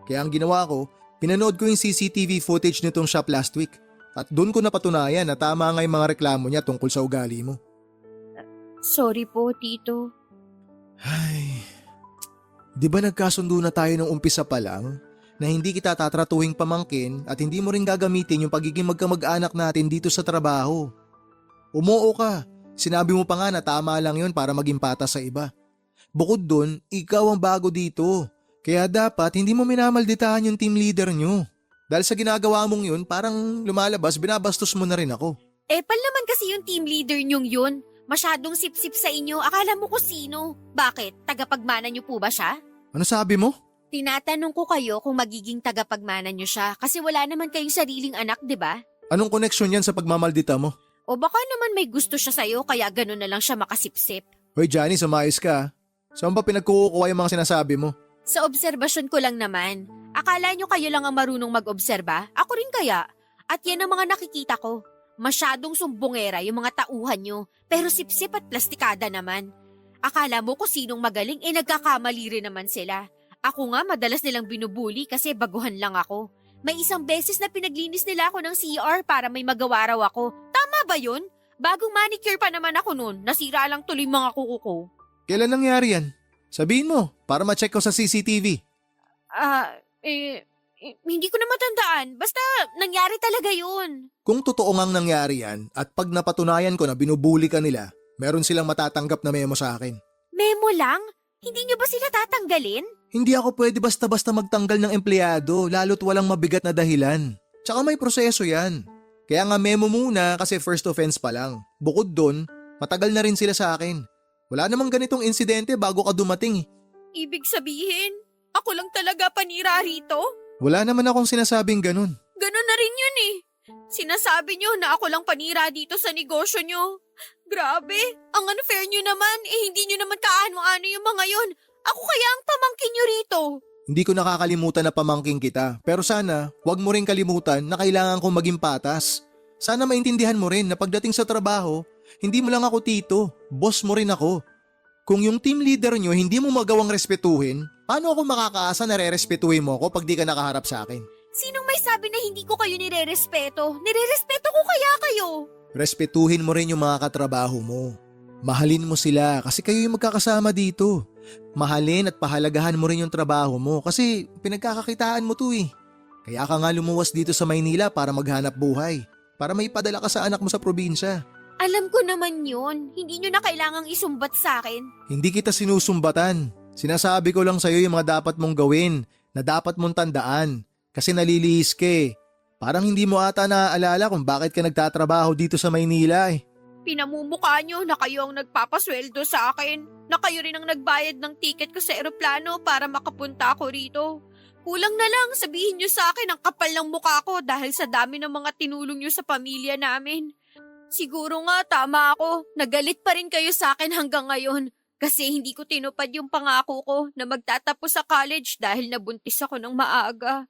Kaya ang ginawa ko, pinanood ko yung CCTV footage nitong shop last week. At doon ko napatunayan na tama nga yung mga reklamo niya tungkol sa ugali mo. Sorry po, tito. Ay, di ba nagkasundo na tayo nung umpisa pa lang na hindi kita tatratuhing pamangkin at hindi mo rin gagamitin yung pagiging magkamag-anak natin dito sa trabaho? Umuo ka. Sinabi mo pa nga na tama lang yun para maging patas sa iba. Bukod dun, ikaw ang bago dito. Kaya dapat hindi mo minamalditahan yung team leader nyo. Dahil sa ginagawa mong yun, parang lumalabas, binabastos mo na rin ako. Pal naman kasi yung team leader nyong yun. Masyadong sip-sip sa inyo, akala mo ko sino. Bakit? Tagapagmana niyo po ba siya? Ano sabi mo? Tinatanong ko kayo kung magiging tagapagmana niyo siya kasi wala naman kayong sariling anak, di ba? Anong koneksyon yan sa pagmamaldita mo? O baka naman may gusto siya sa'yo kaya gano'n na lang siya makasipsip. Hoy Johnny, sumayos ka. Saan ba pinagkukuha yung mga sinasabi mo? Sa obserbasyon ko lang naman. Akala nyo kayo lang ang marunong mag-obserba? Ako rin kaya. At yan ang mga nakikita ko. Masyadong sumbongera yung mga tauhan nyo, pero sipsip at plastikada naman. Akala mo kung sinong magaling, nagkakamali rin naman sila. Ako nga madalas nilang binubuli kasi baguhan lang ako. May isang beses na pinaglinis nila ako ng CR para may magawa raw ako. Tama ba yun? Bagong manicure pa naman ako noon, nasira lang tuloy mga kuko ko. Kailan nangyari yan? Sabihin mo, para ma-check ko sa CCTV. Hindi ko na matandaan. Basta nangyari talaga yun. Kung totoo ngang nangyari yan at pag napatunayan ko na binubuli ka nila, meron silang matatanggap na memo sa akin. Memo lang? Hindi nyo ba sila tatanggalin? Hindi ako pwede basta-basta magtanggal ng empleyado lalo't walang mabigat na dahilan. Tsaka may proseso yan. Kaya nga memo muna kasi first offense pa lang. Bukod doon, matagal na rin sila sa akin. Wala namang ganitong insidente bago ka dumating eh. Ibig sabihin, ako lang talaga panira rito? Wala naman akong sinasabing ganun. Ganon na rin yun eh. Sinasabi nyo na ako lang panira dito sa negosyo nyo. Grabe, ang unfair nyo naman, hindi nyo naman kaano-ano yung mga yon. Ako kaya ang pamangkin nyo rito. Hindi ko nakakalimutan na pamangking kita, pero sana wag mo rin kalimutan na kailangan kong maging patas. Sana maintindihan mo rin na pagdating sa trabaho, hindi mo lang ako tito, boss mo rin ako. Kung yung team leader nyo hindi mo magawang respetuhin, paano ako makakaasa na re-respetuhin mo ako pag di ka nakaharap sa akin? Sinong may sabi na hindi ko kayo nire-respeto? Nire-respeto ko kaya kayo? Respetuhin mo rin yung mga katrabaho mo. Mahalin mo sila kasi kayo yung magkakasama dito. Mahalin at pahalagahan mo rin yung trabaho mo kasi pinagkakakitaan mo to eh. Kaya ka nga lumuwas dito sa Maynila para maghanap buhay. para may padala ka sa anak mo sa probinsya. Alam ko naman yun. Hindi nyo na kailangang isumbat sa akin. Hindi kita sinusumbatan. Sinasabi ko lang sa'yo yung mga dapat mong gawin, na dapat mong tandaan. Kasi nalilihis ka eh. Parang hindi mo ata naaalala kung bakit ka nagtatrabaho dito sa Maynila eh. Pinamumukha nyo na kayo ang nagpapasweldo sa akin. Na kayo rin ang nagbayad ng ticket ko sa eroplano para makapunta ako rito. Kulang na lang sabihin nyo sa akin ang kapal ng mukha ko dahil sa dami ng mga tinulong nyo sa pamilya namin. Siguro nga tama ako. Nagalit pa rin kayo sa akin hanggang ngayon. Kasi hindi ko tinupad yung pangako ko na magtatapos sa college dahil nabuntis ako ng maaga.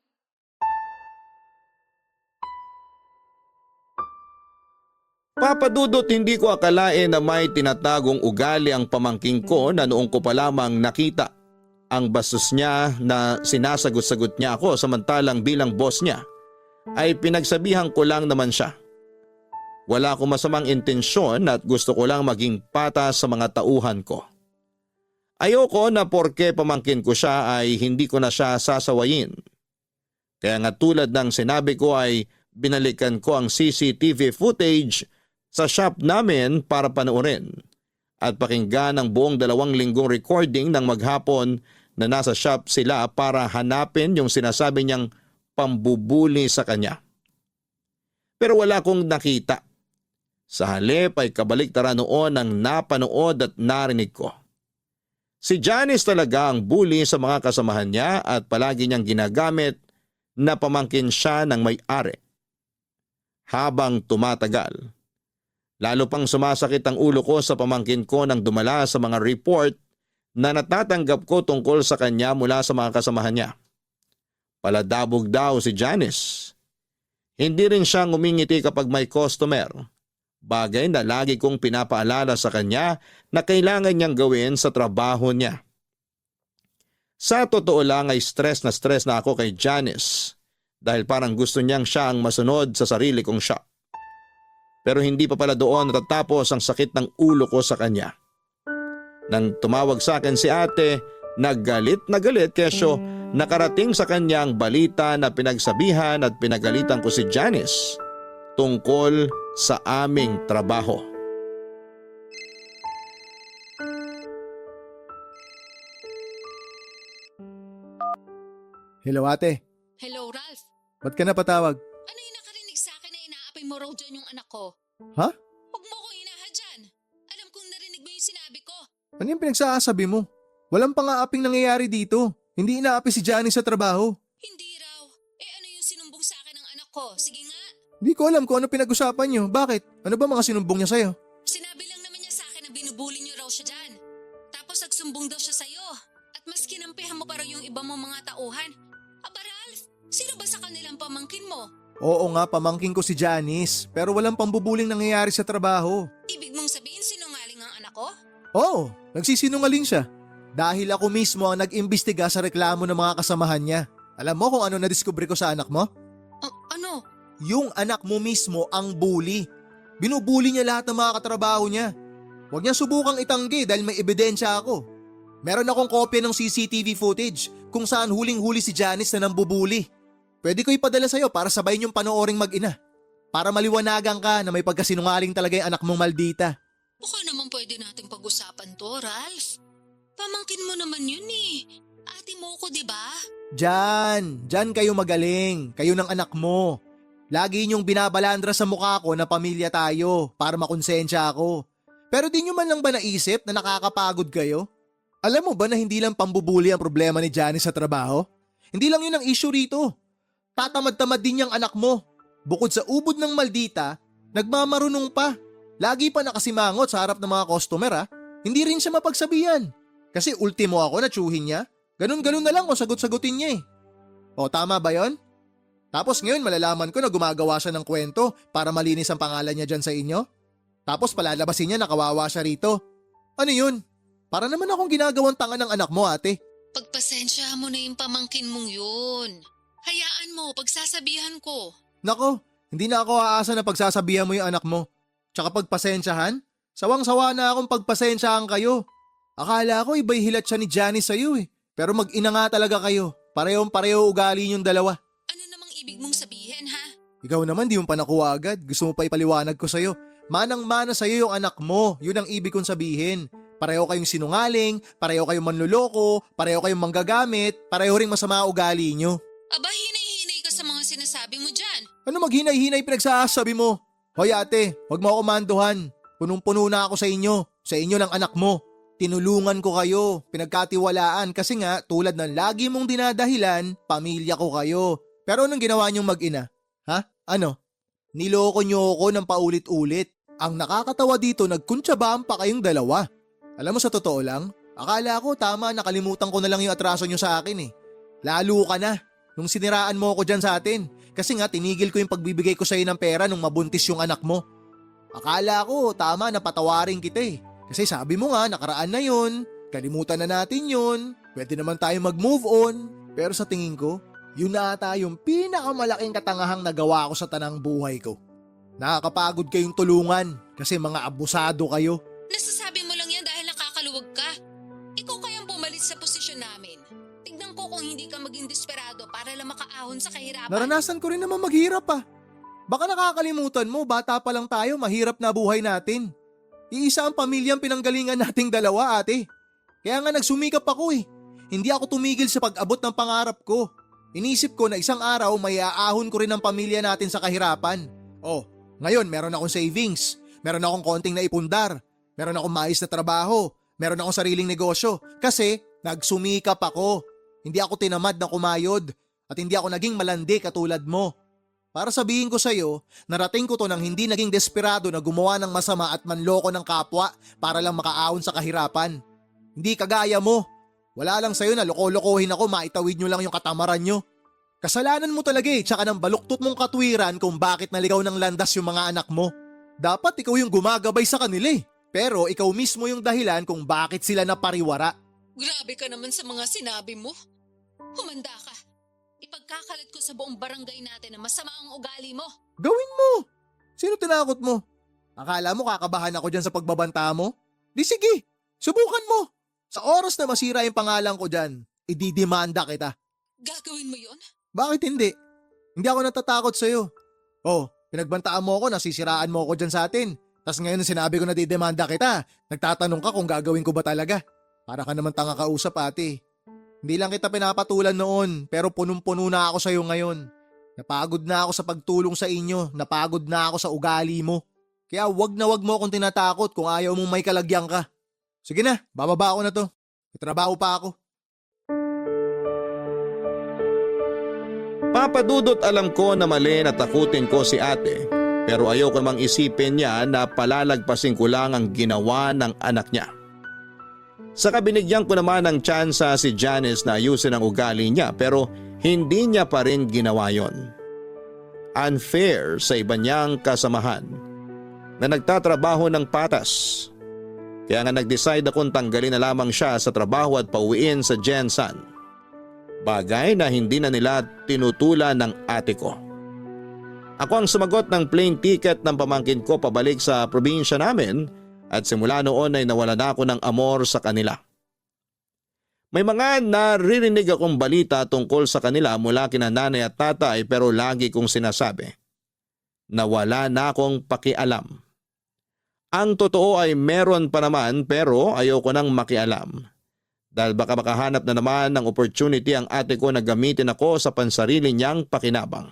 Papa Dudut, hindi ko akalain na may tinatagong ugali ang pamangking ko na noong ko pa lamang nakita. Ang bastos niya na sinasagot-sagot niya ako samantalang bilang boss niya ay pinagsabihan ko lang naman siya. Wala akong masamang intensyon at gusto ko lang maging patas sa mga tauhan ko. Ayoko na porke pamangkin ko siya ay hindi ko na siya sasawayin. Kaya nga tulad ng sinabi ko ay binalikan ko ang CCTV footage sa shop namin para panoorin at pakinggan ang buong 2 linggong recording ng maghapon na nasa shop sila para hanapin yung sinasabi niyang pambubuli sa kanya. Pero wala akong nakita. Sa halip ay kabaliktaran noon ang napanood at narinig ko. Si Janice talaga ang bully sa mga kasamahan niya at palagi niyang ginagamit na pamangkin siya ng may-ari. Habang tumatagal, lalo pang sumasakit ang ulo ko sa pamangkin ko nang dumala sa mga report na natatanggap ko tungkol sa kanya mula sa mga kasamahan niya. Paladabog daw si Janice. Hindi rin siya ngumingiti kapag may customer. Bagay na lagi kong pinapaalala sa kanya na kailangan niyang gawin sa trabaho niya. Sa totoo lang ay stress na ako kay Janice dahil parang gusto niyang siya ang masunod sa sarili kong shop. Pero hindi pa pala doon natatapos ang sakit ng ulo ko sa kanya. Nang tumawag sa akin si ate, naggalit kesyo nakarating sa kanya ang balita na pinagsabihan at pinagalitan ko si Janice tungkol sa aming trabaho. Hello ate, Hello, Ralph. ba't ka napatawag? Ano yung nakarinig sa akin na inaapay mo raw dyan yung anak ko? Ha? Huwag mo ko inaha dyan. Alam kong narinig mo yung sinabi ko. Ano yung pinagsasabi mo? Walang pang-aaping nangyayari dito. Hindi inaapi si Johnny sa trabaho. Hindi raw. Ano yung sinumbong sa akin ng anak ko? Sige nga. Hindi ko alam kung ano pinag-usapan nyo. Bakit? Ano ba mga sinumbong niya sa'yo? Sinabi lang naman niya sa akin na binubuli niyo raw siya dyan. Tapos nagsumbong daw siya sa'yo. At mas kinampihan mo pa raw yung iba mong mga tauhan. Aba Ralph, sino ba sa kanilang pamangkin mo? Oo nga, pamangkin ko si Janice. Pero walang pambubuling nangyayari sa trabaho. Ibig mong sabihin sinungaling ang anak ko? Oo, nagsisinungaling siya. Dahil ako mismo ang nag-imbestiga sa reklamo ng mga kasamahan niya. Alam mo kung ano nadiskubre ko sa anak mo? Ano? Yung anak mo mismo ang bully. Binubuli niya lahat ng mga katrabaho niya. Huwag niya subukang itanggi dahil may ebidensya ako. Meron akong kopya ng CCTV footage kung saan huling-huli si Janice na nambubuli. Pwede ko ipadala sa'yo para sabayin yung panooring mag-ina. Para maliwanagan ka na may pagkasinungaling talaga yung anak mong maldita. Baka naman pwede nating pag-usapan to, Ralph. Pamangkin mo naman yun eh. Ate mo ko, di ba? Diyan kayo magaling. Kayo ng anak mo. Lagi niyong binabalandra sa mukha ko na pamilya tayo para makonsensya ako. Pero di niyo man lang ba naisip na nakakapagod kayo? Alam mo ba na hindi lang pambubuli ang problema ni Janice sa trabaho? Hindi lang yun ang issue rito. Tatamad-tamad din niyang anak mo. Bukod sa ubod ng maldita, nagmamarunong pa. Lagi pa nakasimangot sa harap ng mga customer ha. Hindi rin siya mapagsabihan. Kasi ultimo ako na tsuhin niya. Ganun-ganun na lang kung sagot-sagutin niya eh. O tama ba yon? Tapos ngayon malalaman ko na gumagawa siya ng kwento para malinis ang pangalan niya dyan sa inyo. Tapos palalabasin niya na kawawa siya rito. Ano yun? Para naman akong ginagawang tanga ng anak mo ate. Pagpasensya mo na yung pamangkin mong yun. Hayaan mo, pagsasabihan ko. Nako, hindi na ako aasa na pagsasabihan mo yung anak mo. Tsaka pagpasensyahan? Sawang-sawa na akong pagpasensyahan kayo. Akala ko iba'y hilat siya ni Janice sa'yo eh. Pero mag-ina nga talaga kayo. Parehong-pareho ugali niyong dalawa. Ano namang ibig mong sabihin ha? Ikaw naman di mo pa nakuha agad. Gusto mo pa ipaliwanag ko sa'yo. Manang-mana sa'yo yung anak mo. Yun ang ibig kong sabihin. Pareho kayong sinungaling, pareho kayong manluloko, pareho kayong manggagamit, pareho ring masama ang ugali nyo. Aba, hinay-hinay ka sa mga sinasabi mo dyan. Ano maghinay-hinay pinagsasabi mo? Hoy ate, wag mo ako manduhan. Punong-puno na ako sa inyo ng anak mo. Tinulungan ko kayo, pinagkatiwalaan kasi nga tulad ng lagi mong dinadahilan, pamilya ko kayo. Pero anong ginawa niyong mag-ina? Ha? Ano? Niloko niyo ako ng paulit-ulit. Ang nakakatawa dito, nagkuntsabaan pa kayong dalawa. Alam mo sa totoo lang, akala ko tama nakalimutan ko na lang yung atraso niyo sa akin eh. Lalo ka na, nung siniraan mo ako dyan sa atin. Kasi nga tinigil ko yung pagbibigay ko sa'yo ng pera nung mabuntis yung anak mo. Akala ko tama na patawarin kita eh. Kasi sabi mo nga nakaraan na yun, kalimutan na natin yun, pwede naman tayo mag-move on. Pero sa tingin ko, yun na ata yung pinakamalaking katangahang nagawa ko sa tanang buhay ko. Nakakapagod kayong tulungan kasi mga abusado kayo. Nasasabi mo lang yan dahil nakakaluwag ka. Ikaw kayang pumalit sa posisyon namin. Tignan ko kung hindi ka maging desperado para lang makaahon sa kahirapan. Naranasan ko rin naman maghirap ah. Baka nakakalimutan mo, bata pa lang tayo, mahirap na buhay natin. Iisa ang pamilyang pinanggalingan nating dalawa ate. Kaya nga nagsumikap ako eh. Hindi ako tumigil sa pag-abot ng pangarap ko. Inisip ko na isang araw may aahon ko rin ang pamilya natin sa kahirapan. Oh, ngayon meron akong savings, meron akong konting naipundar, meron akong maayos na trabaho, meron akong sariling negosyo. Kasi nagsumikap ako. Hindi ako tinamad na kumayod at hindi ako naging malandi katulad mo. Para sabihin ko sa'yo, narating ko to nang hindi naging desperado na gumawa ng masama at manloko ng kapwa para lang makaahon sa kahirapan. Hindi kagaya mo. Wala lang sa'yo na loko-lokohin ako, maitawid nyo lang yung katamaran nyo. Kasalanan mo talaga eh, tsaka ng baluktot mong katwiran kung bakit naligaw ng landas yung mga anak mo. Dapat ikaw yung gumagabay sa kanila eh. Pero ikaw mismo yung dahilan kung bakit sila napariwara. Grabe ka naman sa mga sinabi mo. Humanda ka. Ipagkakalat ko sa buong barangay natin na masama ang ugali mo. Gawin mo! Sino tinakot mo? Akala mo kakabahan ako dyan sa pagbabanta mo? Di sige, subukan mo. Sa oras na masira yung pangalan ko dyan, ididimanda kita. Gagawin mo yon? Bakit hindi? Hindi ako natatakot sa'yo. Oh, pinagbantaan mo ako, nasisiraan mo ako dyan sa atin. Tapos ngayon sinabi ko na didemanda kita, nagtatanong ka kung gagawin ko ba talaga. Para ka naman tanga kausap ate. Hindi lang kita pinapatulan noon, pero punong-puno na ako sa'yo ngayon. Napagod na ako sa pagtulong sa inyo, napagod na ako sa ugali mo. Kaya wag na wag mo akong tinatakot kung ayaw mong may kalagyan ka. Sige na, bababa ako na to. May trabaho pa ako. Papa Dudut, alam ko na mali na takutin ko si ate, pero ayoko namang isipin niya na palalagpasin ko lang ang ginawa ng anak niya. Saka binigyan ko naman ng tsansa si Janice na ayusin ang ugali niya pero hindi niya pa rin ginawa yon. Unfair sa iba niyang kasamahan na nagtatrabaho ng patas. Kaya nga nag-decide akong tanggalin na lamang siya sa trabaho at pauwiin sa Jensan. Bagay na hindi na nila tinutulan ng ate ko. Ako ang sumagot ng plane ticket ng pamangkin ko pabalik sa probinsya namin. At simula noon ay nawala na ako ng amor sa kanila. May mga naririnig akong balita tungkol sa kanila mula kina nanay at tatay pero lagi kong sinasabi na wala na akong pakialam. Ang totoo ay meron pa naman pero ayoko nang makialam. Dahil baka makahanap na naman ng opportunity ang ate ko na gamitin ako sa pansarili niyang pakinabang.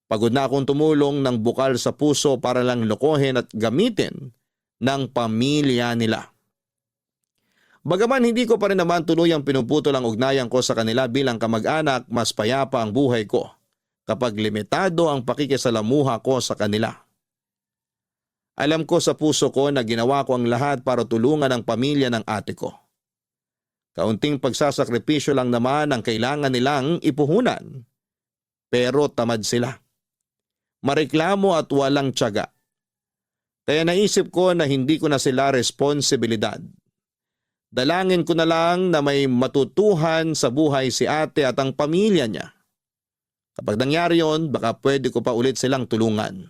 Pagod na akong tumulong ng bukal sa puso para lang lokohin at gamitin ng pamilya nila. Bagaman hindi ko pa rin naman tuluyang pinuputol ang ugnayan ko sa kanila bilang kamag-anak, mas payapa ang buhay ko kapag limitado ang pakikisalamuha ko sa kanila. Alam ko sa puso ko na ginawa ko ang lahat para tulungan ang pamilya ng ate ko. Kaunting pagsasakripisyo lang naman ang kailangan nilang ipuhunan. Pero tamad sila. Mareklamo at walang tiyaga. Kaya naisip ko na hindi ko na sila responsibilidad. Dalangin ko na lang na may matutuhan sa buhay si ate at ang pamilya niya. Kapag nangyari yon, baka pwede ko pa ulit silang tulungan.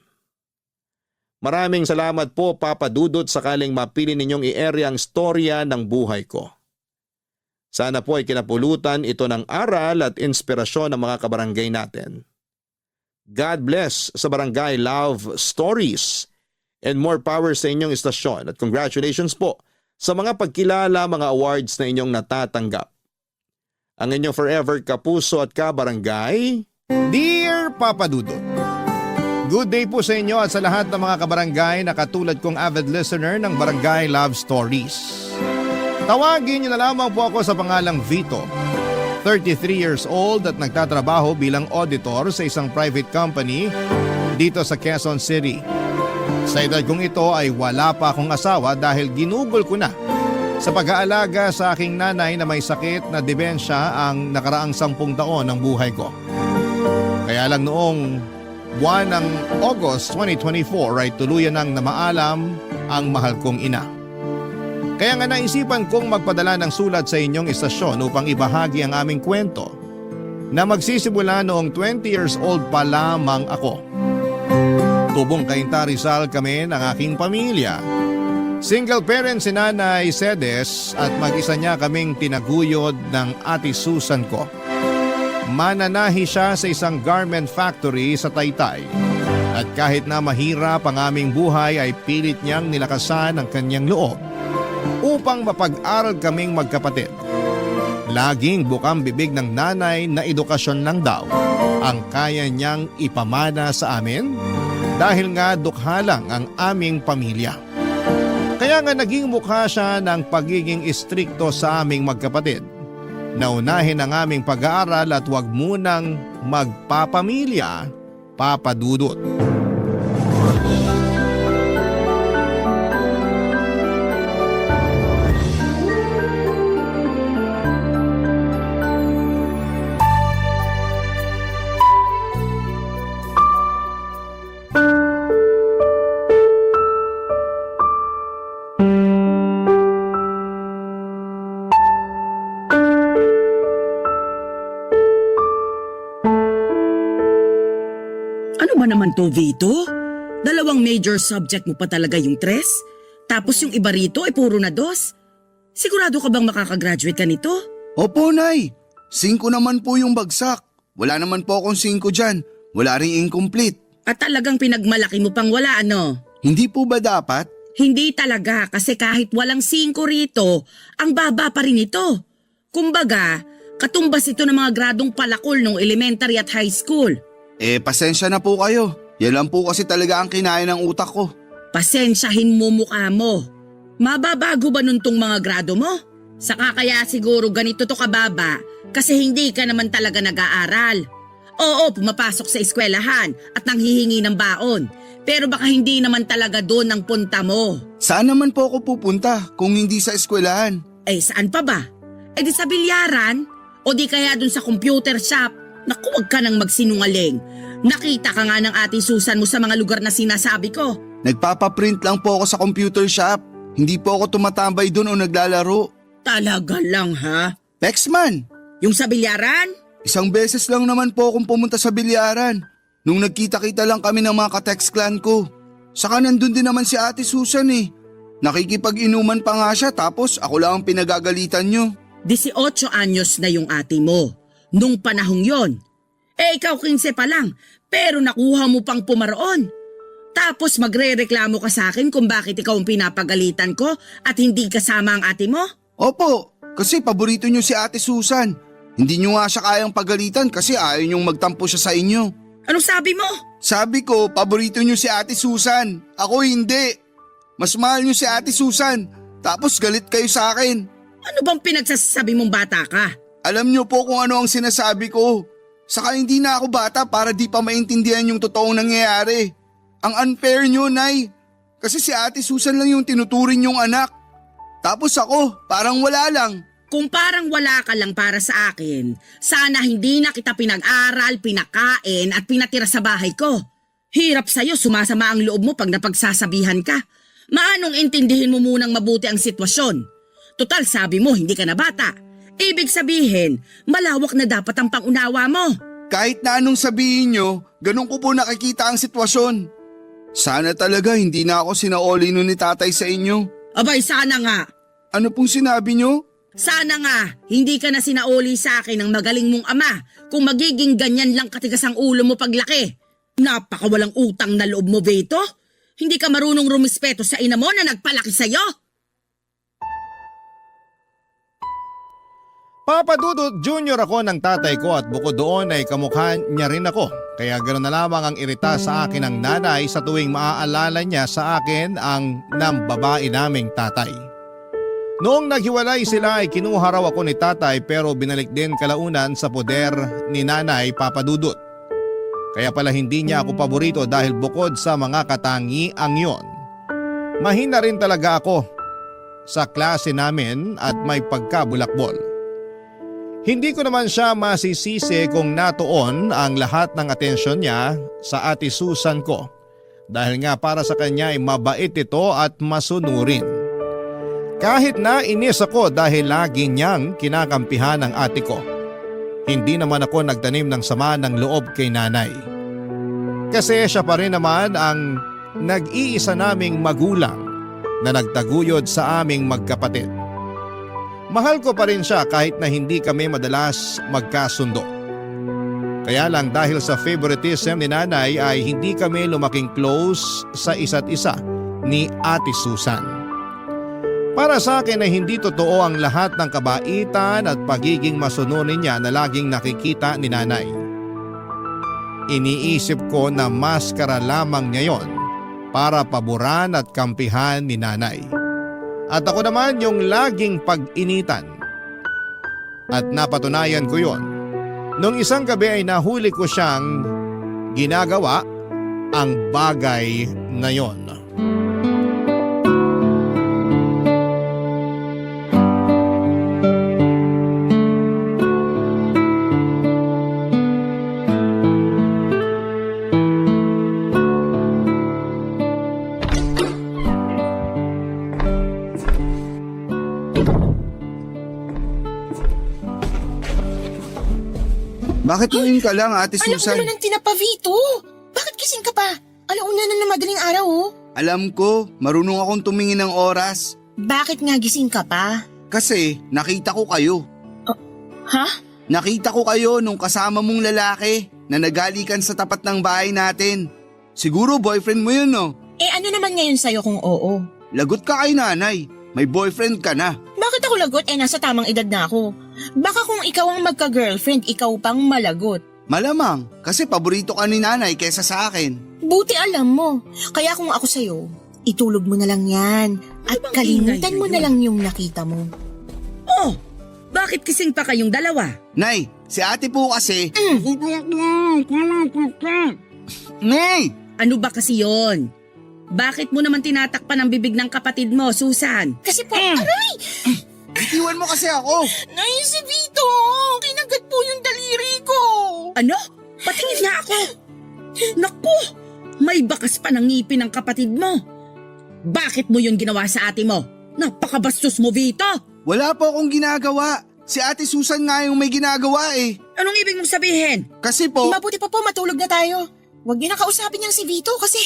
Maraming salamat po Papa Dudut sakaling mapili ninyong i-area ang storya ng buhay ko. Sana po ay kinapulutan ito ng aral at inspirasyon ng mga kabarangay natin. God bless sa Barangay Love Stories. And more power sa inyong istasyon. At congratulations po sa mga pagkilala, mga awards na inyong natatanggap. Ang inyong forever kapuso at kabarangay, Dear Papa Dudut. Good day po sa inyo at sa lahat ng mga kabarangay na katulad kong avid listener ng Barangay Love Stories. Tawagin niyo na lamang po ako sa pangalang Vito. 33 years old at nagtatrabaho bilang auditor sa isang private company dito sa Quezon City. Sa edad kong ito ay wala pa akong asawa dahil ginugol ko na sa pag-aalaga sa aking nanay na may sakit na demensya ang nakaraang 10 taon ng buhay ko. Kaya lang noong buwan ng August 2024 ay tuluyan nang namaalam ang mahal kong ina. Kaya nga naisipan kong magpadala ng sulat sa inyong istasyon upang ibahagi ang aming kwento na magsisimula noong 20 years old pa lamang ako. Tubong Cainta Rizal kami ng aking pamilya. Single parent si Nanay Cedes at mag-isa niya kaming tinaguyod ng Ate Susan ko. Mananahi siya sa isang garment factory sa Taytay. At kahit na mahirap ang aming buhay ay pilit niyang nilakasan ang kanyang loob upang mapag-aral kaming magkapatid. Laging bukang bibig ng nanay na edukasyon lang daw ang kaya niyang ipamana sa amin dahil nga dukha lang ang aming pamilya. Kaya nga naging mukha siya ng pagiging istrikto sa aming magkapatid. Naunahin ang aming pag-aaral at huwag munang magpapamilya, Papa Dudut. Ano ba naman to, Vito? 2 major subject mo pa talaga yung 3? Tapos yung iba rito ay puro na 2? Sigurado ka bang makakagraduate ka nito? Opo, Nay. 5 naman po yung bagsak. Wala naman po akong 5 dyan. Wala ring incomplete. At talagang pinagmalaki mo pang wala, ano? Hindi po ba dapat? Hindi talaga, kasi kahit walang 5 rito, ang baba pa rin ito. Kumbaga, katumbas ito ng mga gradong palakol nung elementary at high school. Pasensya na po kayo. Yan lang po kasi talaga ang kinain ng utak ko. Pasensyahin mo mukha mo. Mababago ba nun tong mga grado mo? Saka kaya siguro ganito to kababa kasi hindi ka naman talaga nag-aaral. Oo, pumapasok sa eskwelahan at nanghihingi ng baon. Pero baka hindi naman talaga doon ang punta mo. Saan naman po ako pupunta kung hindi sa eskwelahan? Saan pa ba? Di sa bilyaran? O di kaya doon sa computer shop? Naku, wag ka nang magsinungaling. Nakita ka nga ng Ate Susan mo sa mga lugar na sinasabi ko. Nagpapaprint lang po ako sa computer shop. Hindi po ako tumatambay doon o naglalaro. Talaga lang ha? Pexman! Yung sa bilyaran? 1 beses lang naman po akong pumunta sa bilyaran. Nung nagkita-kita lang kami ng mga ka-text clan ko. Saka nandun din naman si Ate Susan eh. Nakikipag-inuman pa nga siya tapos ako lang ang pinagagalitan nyo. 18 anyos na yung ate mo. Nung panahong yon. Ikaw 15 pa lang, pero nakuha mo pang pumaroon. Tapos magre-reklamo ka sa akin kung bakit ikaw ang pinapagalitan ko at hindi kasama ang ate mo? Opo, kasi paborito nyo si Ate Susan. Hindi nyo nga siya kayang pagalitan kasi ayaw nyong magtampo siya sa inyo. Anong sabi mo? Sabi ko, paborito nyo si Ate Susan. Ako hindi. Mas mahal nyo si Ate Susan. Tapos galit kayo sa akin. Ano bang pinagsasabi mong bata ka? Alam nyo po kung ano ang sinasabi ko. Saka hindi na ako bata para di pa maintindihan yung totoong nangyayari. Ang unfair nyo, Nay. Kasi si Ate Susan lang yung tinuturing yung anak. Tapos ako, parang wala lang. Kung parang wala ka lang para sa akin, sana hindi na kita pinag-aral, pinakain at pinatira sa bahay ko. Hirap sa'yo, sumasama ang loob mo pag napagsasabihan ka. Maanong intindihin mo munang mabuti ang sitwasyon? Total, sabi mo hindi ka na bata. Ibig sabihin, malawak na dapat ang pangunawa mo. Kahit na anong sabihin nyo, ganun ko po nakikita ang sitwasyon. Sana talaga hindi na ako sinaoli nun ni tatay sa inyo. Abay, sana nga. Ano pong sinabi nyo? Sana nga, hindi ka na sinaoli sa akin ng magaling mong ama kung magiging ganyan lang katigas ang ulo mo paglaki. Napakawalang utang na loob mo, Vito. Hindi ka marunong rumispeto sa ina mo na nagpalaki sa'yo. Papa Dudut Jr. ako ng tatay ko at bukod doon ay kamukha niya rin ako. Kaya ganoon na lamang ang irita sa akin ng nanay sa tuwing maaalala niya sa akin ang nambabae naming tatay. Noong naghiwalay sila ay kinuha raw ako ni tatay pero binalik din kalaunan sa poder ni nanay Papa Dudut. Kaya pala hindi niya ako paborito dahil bukod sa mga katangiang yon, mahina rin talaga ako sa klase namin at may pagkabulakbol. Hindi ko naman siya masisisi kung natuon ang lahat ng atensyon niya sa ate Susan ko dahil nga para sa kanya ay mabait ito at masunurin. Kahit na inis ako dahil lagi niyang kinakampihan ang ate ko, hindi naman ako nagtanim ng sama ng loob kay nanay. Kasi siya pa rin naman ang nag-iisa naming magulang na nagtaguyod sa aming magkapatid. Mahal ko pa rin siya kahit na hindi kami madalas magkasundo. Kaya lang dahil sa favoritism ni nanay ay hindi kami lumaking close sa isa't isa ni Ate Susan. Para sa akin ay hindi totoo ang lahat ng kabaitan at pagiging masunurin niya na laging nakikita ni nanay. Iniisip ko na maskara lamang niya yon para paboran at kampihan ni nanay. At ako naman yung laging pag-initan. At napatunayan ko yon. Nung isang gabi ay nahuli ko siyang ginagawa ang bagay na yon. Bakit ngayon ka lang, Ate Alam mo Susan? naman ang tinapa, Vito. Bakit gising ka pa? Alauna na ng madaling araw, oh. Alam ko, marunong akong tumingin ng oras. Bakit nga gising ka pa? Kasi nakita ko kayo. Ha? Nakita ko kayo nung kasama mong lalaki na nagalikan sa tapat ng bahay natin. Siguro boyfriend mo yun, no? Eh ano naman ngayon sa'yo kung oo? Lagot ka kay nanay. May boyfriend ka na. Bakit ako lagot? Eh nasa tamang edad na ako. Baka kung ikaw ang magka-girlfriend, ikaw pang malagot. Malamang, kasi paborito ka ni nanay kesa sa akin. Buti alam mo. Kaya kung ako sa'yo, itulog mo na lang yan. At bang kalimutan ingay mo na na yun? lang yung nakita mo. Oh, bakit kising pa kayong dalawa? Nay, si ate po kasi… Nay! Ano ba kasi yon? Bakit mo naman tinatakpan ang bibig ng kapatid mo, Susan? Kasi po, aray! Itiwan mo kasi ako! Nay, si Vito! Kinagat po yung daliri ko! Ano? Patingin nga ako! Naku! May bakas pa ng ngipin ng kapatid mo. Bakit mo yun ginawa sa ate mo? Napakabastos mo, Vito! Wala po akong ginagawa. Si Ate Susan nga yung may ginagawa eh. Anong ibig mong sabihin? Kasi po… Mabuti pa po matulog na tayo. Huwag niyo na kausapin niyang si Vito kasi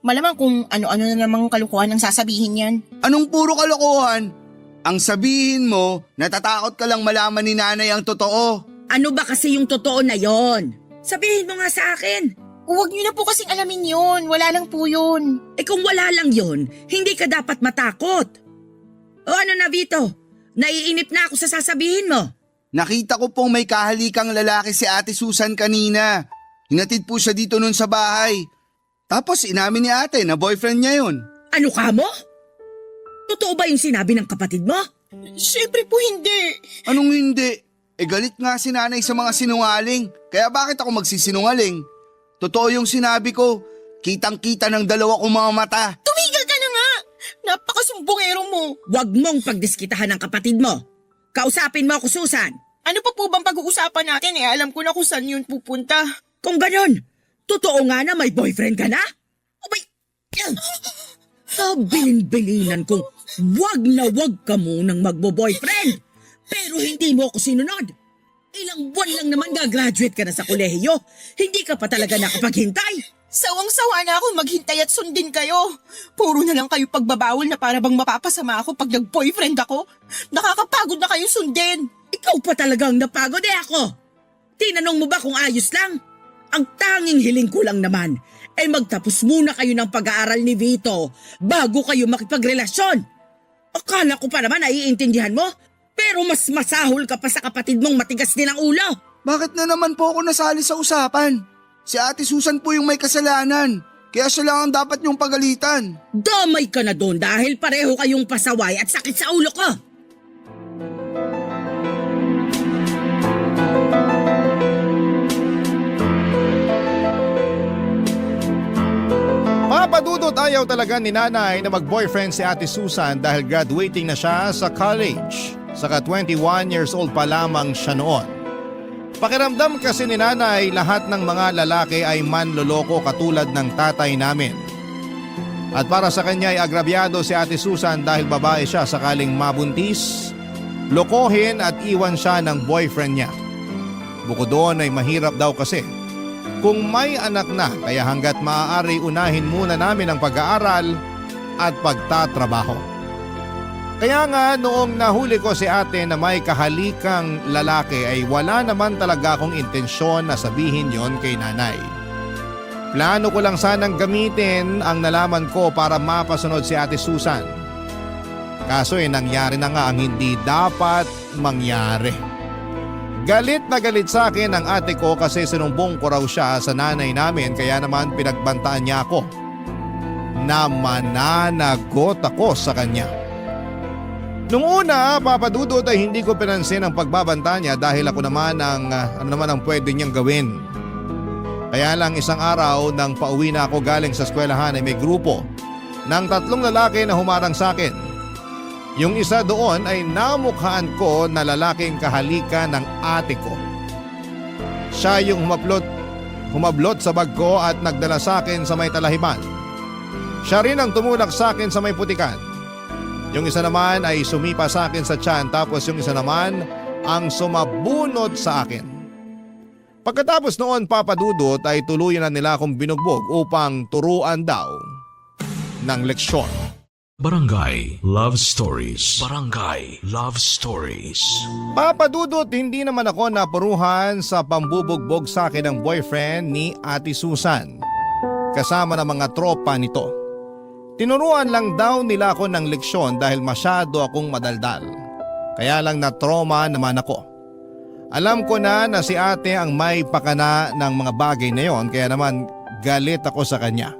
malamang kung ano-ano na namang kalukuhan ang sasabihin yan. Anong puro kalokohan? Ang sabihin mo, natatakot ka lang malaman ni nanay ang totoo. Ano ba kasi yung totoo na yon? Sabihin mo nga sa akin. Huwag niyo na po kasing alamin yun. Wala lang po yun. Eh kung wala lang yon, hindi ka dapat matakot. O ano na, Vito? Naiinip na ako sa sasabihin mo. Nakita ko pong may kahalikang lalaki si Ate Susan kanina. Hinatid po siya dito nun sa bahay. Tapos inamin ni ate na boyfriend niya yun. Ano ka mo? Totoo ba yung sinabi ng kapatid mo? Siyempre po hindi. Anong hindi? Eh galit nga si nanay sa mga sinungaling. Kaya bakit ako magsisinungaling? Totoo yung sinabi ko. Kitang-kita ng dalawa kong mga mata. Tumigil ka na nga. Napakasumbongero mo. Huwag mong pagdiskitahan ng kapatid mo. Kausapin mo ako, Susan. Ano pa po bang pag-uusapan natin? Eh alam ko na kung saan yun pupunta. Kung ganon, totoo nga na may boyfriend ka na? O may… Bilin-bilinan kong wag ka munang magbo-boyfriend. Pero hindi mo ako sinunod. Ilang buwan lang naman gagraduate ka na sa kolehiyo. Hindi ka pa talaga nakapaghintay. Sawang-sawa na ako maghintay at sundin kayo. Puro na lang kayo pagbabawal na para bang mapapasama ako pag nag-boyfriend ako. Nakakapagod na kayo sundin. Ikaw pa talagang napagod ako. Tinanong mo ba kung ayos lang? Ang tanging hiling ko lang naman ay magtapos muna kayo ng pag-aaral ni Vito bago kayo makipagrelasyon. Akala ko pa naman naiintindihan mo, pero mas masahol ka pa sa kapatid mong matigas din ang ulo. Bakit na naman po ako nasali sa usapan? Si Ate Susan po yung may kasalanan. Kaya siya lang ang dapat niyong pagalitan. Damay ka na doon dahil pareho kayong pasaway at sakit sa ulo ko. Papadudot ayaw talaga ni nanay na mag-boyfriend si Ate Susan dahil graduating na siya sa college. Saka 21 years old pa lamang siya noon. Pakiramdam kasi ni nanay lahat ng mga lalaki ay manloloko katulad ng tatay namin. At para sa kanya ay agrabyado si Ate Susan dahil babae siya sakaling mabuntis, lokohin at iwan siya ng boyfriend niya. Bukod doon ay mahirap daw kasi kung may anak na, kaya hanggat maaari unahin muna namin ang pag-aaral at pagtatrabaho. Kaya nga noong nahuli ko si ate na may kahalikang lalaki ay wala naman talaga akong intensyon na sabihin yon kay nanay. Plano ko lang sanang gamitin ang nalaman ko para mapasunod si Ate Susan. Kaso nangyari na nga ang hindi dapat mangyari. Galit na galit sa akin ang ate ko kasi sinumbong ko raw siya sa nanay namin kaya naman pinagbantaan niya ako na mananagot ako sa kanya. Nung una, papadudot ay hindi ko pinansin ang pagbabanta niya dahil ako naman ang pwede niyang gawin. Kaya lang isang araw nang pauwi na ako galing sa eskwelahan ay may grupo ng 3 lalaki na humarang sa akin. Yung isa doon ay namukhaan ko na lalaking kahalika ng ate ko. Siya yung humablot sa bag ko at nagdala sa akin sa may talahiban. Siya rin ang tumulak sa akin sa may putikan. Yung isa naman ay sumipa sa akin sa tiyan tapos yung isa naman ang sumabunod sa akin. Pagkatapos noon papadudot ay tuluyan na nila akong binugbog upang turuan daw ng leksyon. Barangay Love Stories. Barangay Love Stories. Papadudot, hindi naman ako napuruhan sa pambubugbog sa akin ng boyfriend ni Ate Susan. Kasama ng mga tropa nito. Tinuruan lang daw nila ako ng leksyon dahil masyado akong madaldal. Kaya lang na-trauma naman ako. Alam ko na si ate ang may pakana ng mga bagay na yon kaya naman galit ako sa kanya.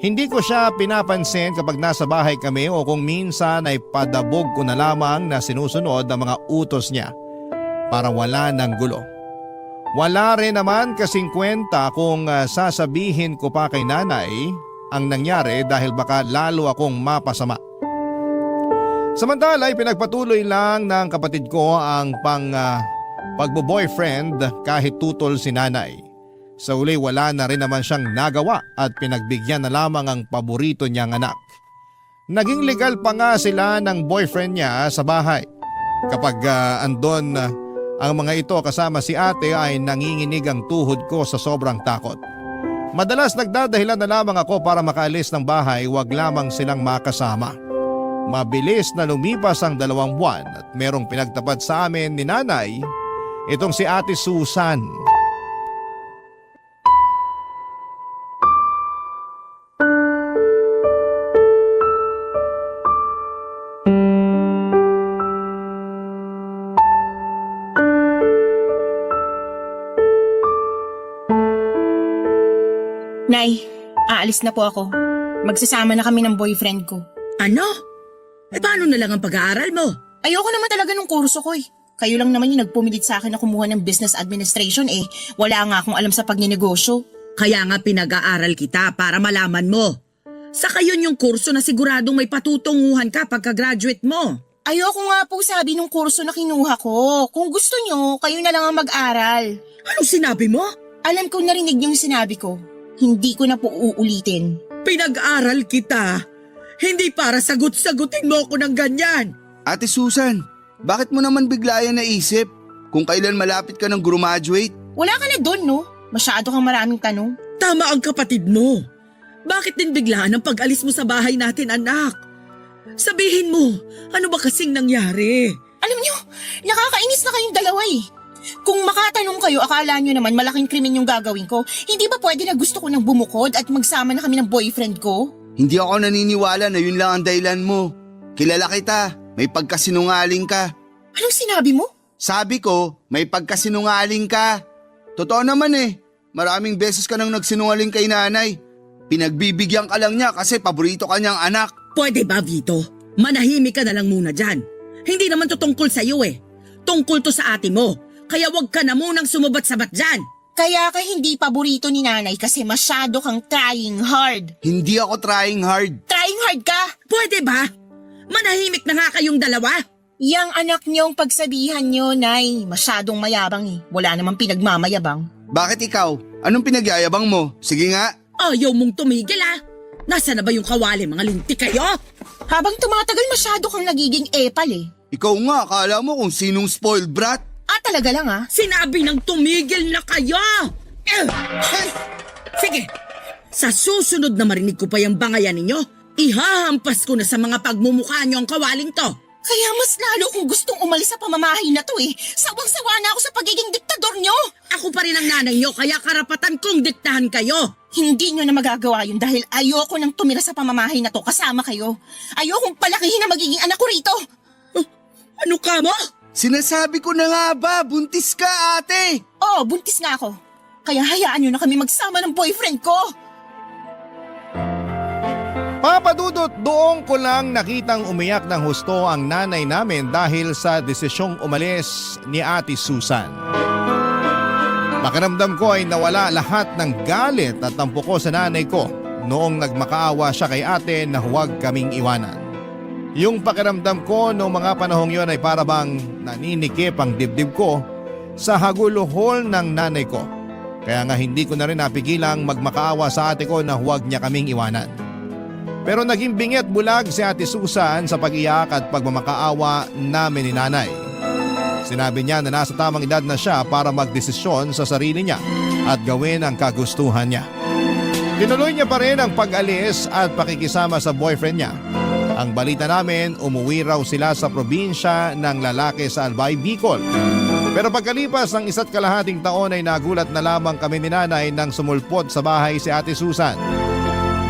Hindi ko siya pinapansin kapag nasa bahay kami o kung minsan ay padabog ko na lamang na sinusunod ang mga utos niya para wala ng gulo. Wala rin naman kasing kwenta kung sasabihin ko pa kay nanay ang nangyari dahil baka lalo akong mapasama. Samantala ay pinagpatuloy lang ng kapatid ko ang pagbo-boyfriend kahit tutol si nanay. Sa uli wala na rin naman siyang nagawa at pinagbigyan na lamang ang paborito niyang anak. Naging legal pa nga sila ng boyfriend niya sa bahay. Kapag andon ang mga ito kasama si ate ay nanginginig ang tuhod ko sa sobrang takot. Madalas nagdadahilan na lamang ako para makaalis ng bahay, wag lamang silang makasama. Mabilis na lumipas ang 2 buwan at merong pinagtapat sa amin ni nanay, itong si Ate Susan. Nay, aalis na po ako. Magsasama na kami ng boyfriend ko. Ano? Paano na lang ang pag-aaral mo? Ayoko naman talaga ng kurso ko eh. Kayo lang naman yung nagpumilit sa akin na kumuha ng business administration eh. Wala nga akong alam sa pagninegosyo. Kaya nga pinag-aaral kita para malaman mo. Saka yun yung kurso na siguradong may patutunguhan ka pagka-graduate mo. Ayoko nga po sabi ng kurso na kinuha ko. Kung gusto nyo, kayo na lang ang mag-aral. Anong sinabi mo? Alam ko narinig niyo yung sinabi ko. Hindi ko na po uulitin. Pinag-aral kita. Hindi para sagot-sagutin mo ako ng ganyan. Ate Susan, bakit mo naman bigla yan naisip? Kung kailan malapit ka ng graduate? Wala ka na doon, no? Masyado kang maraming tanong. Tama ang kapatid mo. Bakit din biglaan ang pag-alis mo sa bahay natin, anak? Sabihin mo, ano ba kasing nangyari? Alam nyo, nakakainis na kayong dalawa eh. Kung makatanong kayo, akala nyo naman malaking krimen yung gagawin ko. Hindi ba pwede na gusto ko nang bumukod at magsama na kami ng boyfriend ko? Hindi ako naniniwala na yun lang ang dahilan mo. Kilala kita, may pagkasinungaling ka. Anong sinabi mo? Sabi ko, may pagkasinungaling ka. Totoo naman eh, maraming beses ka nang nagsinungaling kay nanay. Pinagbibigyan ka lang niya kasi paborito ka niyang anak. Pwede ba, Vito? Manahimik ka na lang muna dyan. Hindi naman to tungkol sa'yo eh. Tungkol to sa ate mo. Kaya wag ka na munang sumubat-sabat dyan. Kaya ka hindi paborito ni nanay kasi masyado kang trying hard. Hindi ako trying hard. Trying hard ka? Pwede ba? Manahimik na nga kayong dalawa. Yang anak niyong pagsabihan niyo, Nay. Masyadong mayabang eh. Wala namang pinagmamayabang. Bakit ikaw? Anong pinagyayabang mo? Sige nga. Ayaw mong tumigil ah. Nasa na ba yung kawali, mga linti kayo? Habang tumatagal masyado kang nagiging epal eh. Ikaw nga, akala mo kung sinong spoiled brat? Talaga lang ah. Sinabi ng tumigil na kayo! Sige, sa susunod na marinig ko pa yung bangayan ninyo, ihahampas ko na sa mga pagmumukha nyo ang kawaling to. Kaya mas lalo kong gustong umalis sa pamamahay na to eh. Sawang-sawa na ako sa pagiging diktador nyo. Ako pa rin ang nanay nyo, kaya karapatan kong diktahan kayo. Hindi nyo na magagawa yun dahil ayoko nang tumira sa pamamahay na to kasama kayo. Ayokong palakihin na magiging anak ko rito. Ano ka mo? Sinasabi ko na nga ba, buntis ka ate! Oo, buntis nga ako. Kaya hayaan nyo na kami magsama ng boyfriend ko. Papa Dudut, doon ko lang nakitang umiyak ng husto ang nanay namin dahil sa desisyong umalis ni Ate Susan. Pakiramdam ko ay nawala lahat ng galit at tampo ko sa nanay ko noong nagmakaawa siya kay ate na huwag kaming iwanan. Yung pakiramdam ko noong mga panahong yon ay para bang naninikip ang dibdib ko sa haguluhol ng nanay ko. Kaya nga hindi ko na rin napigilang magmakaawa sa ate ko na huwag niya kaming iwanan. Pero naging bingit bulag si Ate Susan sa pag-iyak at pagmamakaawa namin ni nanay. Sinabi niya na nasa tamang edad na siya para magdesisyon sa sarili niya at gawin ang kagustuhan niya. Tinuloy niya pa rin ang pag-alis at pakikisama sa boyfriend niya. Ang balita namin, umuwi raw sila sa probinsya ng lalaki sa Albay, Bicol. Pero pagkalipas ng 1.5 taon ay nagulat na lamang kami ni nanay nang sumulpot sa bahay si Ate Susan.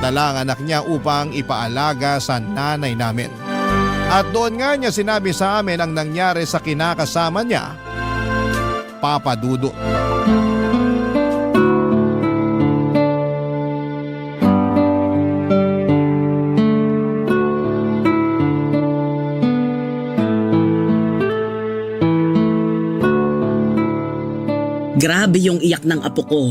Dala ang anak niya upang ipaalaga sa nanay namin. At doon nga niya sinabi sa amin ang nangyari sa kinakasama niya, Papa Dudut. Grabe yung iyak ng apo ko.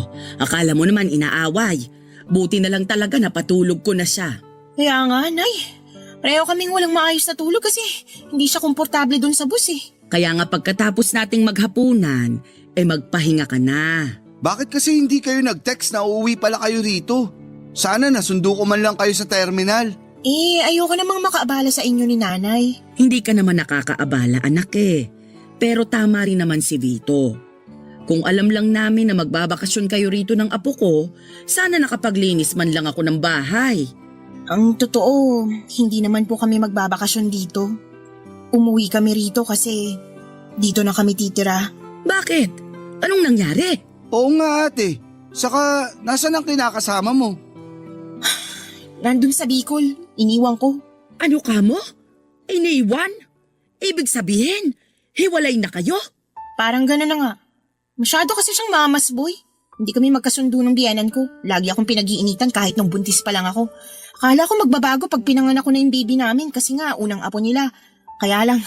Akala mo naman inaaway. Buti na lang talaga napatulog ko na siya. Kaya nga, Nay. Pareho kaming walang maayos na tulog kasi hindi siya komportable dun sa bus eh. Kaya nga pagkatapos nating maghapunan, magpahinga ka na. Bakit kasi hindi kayo nag-text na uuwi pala kayo rito? Sana nasundo ko man lang kayo sa terminal. Ayoko namang makaabala sa inyo ni Nanay. Hindi ka naman nakakaabala, anak eh. Pero tama rin naman si Vito. Kung alam lang namin na magbabakasyon kayo rito ng apo ko, sana nakapaglinis man lang ako ng bahay. Ang totoo, hindi naman po kami magbabakasyon dito. Umuwi kami rito kasi dito na kami titira. Bakit? Anong nangyari? Oo nga ate. Saka, nasan ang kinakasama mo? Nandun sa Bicol, iniwan ko. Ano ka mo? Iniwan? Ibig sabihin, hiwalay na kayo? Parang gano'n na nga. Masyado kasi siyang mamas boy. Hindi kami magkasundo ng biyanan ko. Lagi akong pinag-iinitan kahit nung buntis pa lang ako. Akala ko magbabago pag pinanganak ko na yung baby namin kasi nga unang apo nila. Kaya lang,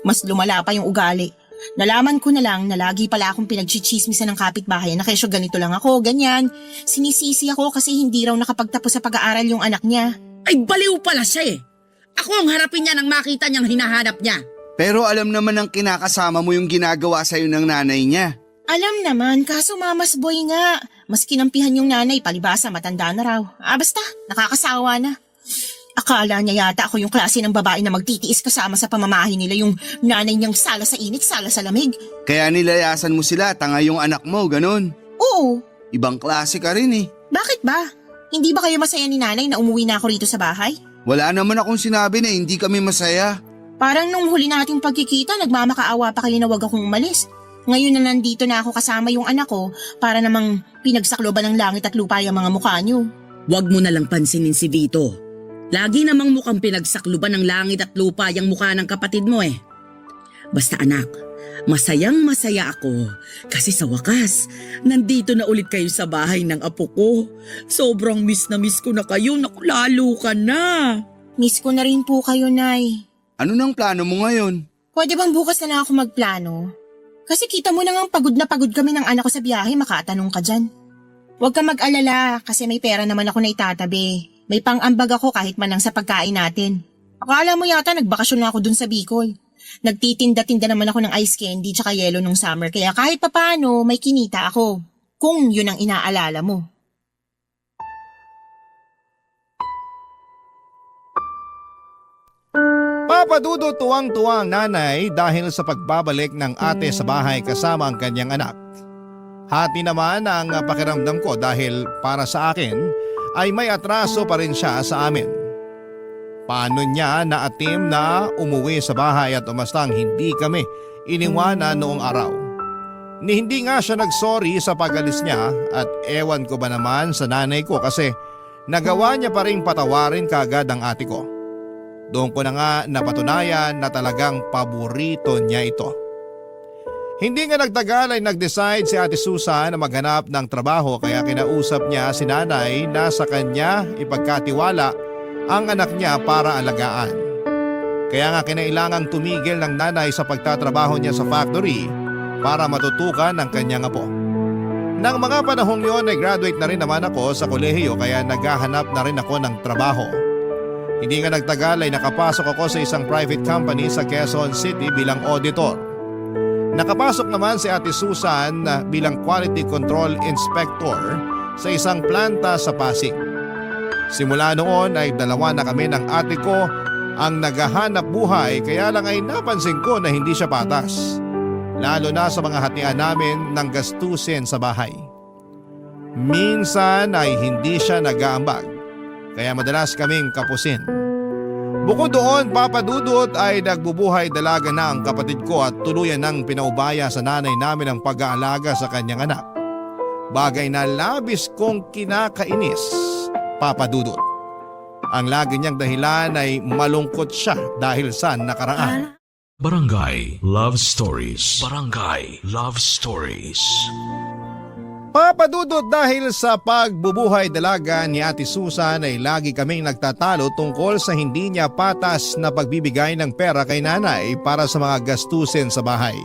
mas lumala pa yung ugali. Nalaman ko na lang na lagi pala akong pinagchichismisan ng kapitbahay na kesyo ganito lang ako, ganyan. Sinisisi ako kasi hindi raw nakapagtapos sa pag-aaral yung anak niya. Ay baliw pala siya eh. Ako ang harapin niya nang makita niyang hinahanap niya. Pero alam naman ng kinakasama mo yung ginagawa sa'yo ng nanay niya. Alam naman, kaso mamas boy nga. Mas kinampihan yung nanay, palibasa matanda na raw. Basta, nakakasawa na. Akala niya yata ako yung klase ng babae na magtitiis kasama sa pamamahay nila, yung nanay niyang sala sa init, sala sa lamig. Kaya nilayasan mo sila, tanga yung anak mo, ganun. Oo. Ibang klase ka rin eh. Bakit ba? Hindi ba kayo masaya ni nanay na umuwi na ako rito sa bahay? Wala naman akong sinabi na hindi kami masaya. Parang nung huli nating pagkikita, nagmamakaawa pa kayo na wag akong umalis. Ngayon na nandito na ako kasama yung anak ko para namang pinagsakloban ng langit at lupa yung mga mukha niyo. Huwag mo na lang pansinin si Vito. Lagi namang mukhang pinagsakluban ng langit at lupa yung mukha ng kapatid mo eh. Basta anak, masayang masaya ako kasi sa wakas, nandito na ulit kayo sa bahay ng apo ko. Sobrang miss na miss ko na kayo, naku lalo ka na. Miss ko na rin po kayo, Nay. Ano nang plano mo ngayon? Pwede bang bukas na lang ako magplano? Kasi kita mo na nga pagod na pagod kami ng anak ko sa biyahe, makatanong ka dyan. Huwag ka mag-alala kasi may pera naman ako na itatabi. May pang-ambag ako kahit man lang sa pagkain natin. Akala mo yata nagbakasyon na ako dun sa Bicol. Nagtitinda-tinda naman ako ng ice candy tsaka yelo nung summer kaya kahit papano may kinita ako. Kung yun ang inaalala mo. Papa Dudut tuwang-tuwa ang nanay dahil sa pagbabalik ng ate sa bahay kasama ang kanyang anak. Hati naman ang pakiramdam ko dahil para sa akin ay may atraso pa rin siya sa amin. Paano niya naatim na umuwi sa bahay at umastang hindi kami iniwanan noong araw? Ni hindi nga siya nagsorry sa pag-alis niya at ewan ko ba naman sa nanay ko kasi nagawa niya pa rin patawarin kaagad ang ate ko. Doon ko na nga napatunayan na talagang paborito niya ito. Hindi nga nagtagal ay nag-decide si Ate Susan na maghanap ng trabaho kaya kinausap niya si nanay na sa kanya ipagkatiwala ang anak niya para alagaan. Kaya nga kinailangang tumigil ng nanay sa pagtatrabaho niya sa factory para matutukan ang kanyang apo. Nang mga panahong yon ay graduate na rin naman ako sa kolehiyo kaya naghahanap na rin ako ng trabaho. Hindi nga nagtagal ay nakapasok ako sa isang private company sa Quezon City bilang auditor. Nakapasok naman si Ate Susan bilang quality control inspector sa isang planta sa Pasig. Simula noon ay dalawa na kami ng ate ko ang naghahanap buhay kaya lang ay napansin ko na hindi siya patas. Lalo na sa mga hatian namin ng gastusin sa bahay. Minsan ay hindi siya nag-aambag kaya madalas kaming kapusin. Bukod doon, Papa Dudut ay nagbubuhay dalaga na ang kapatid ko at tuluyan ng pinaubaya sa nanay namin ang pag-aalaga sa kanyang anak. Bagay na labis kong kinakainis, Papa Dudut. Ang lagi niyang dahilan ay malungkot siya dahil sa nakaraan. Barangay Love Stories. Barangay Love Stories. Papa Dudut, dahil sa pagbubuhay dalaga ni Ate Susan ay lagi kaming nagtatalo tungkol sa hindi niya patas na pagbibigay ng pera kay nanay para sa mga gastusin sa bahay.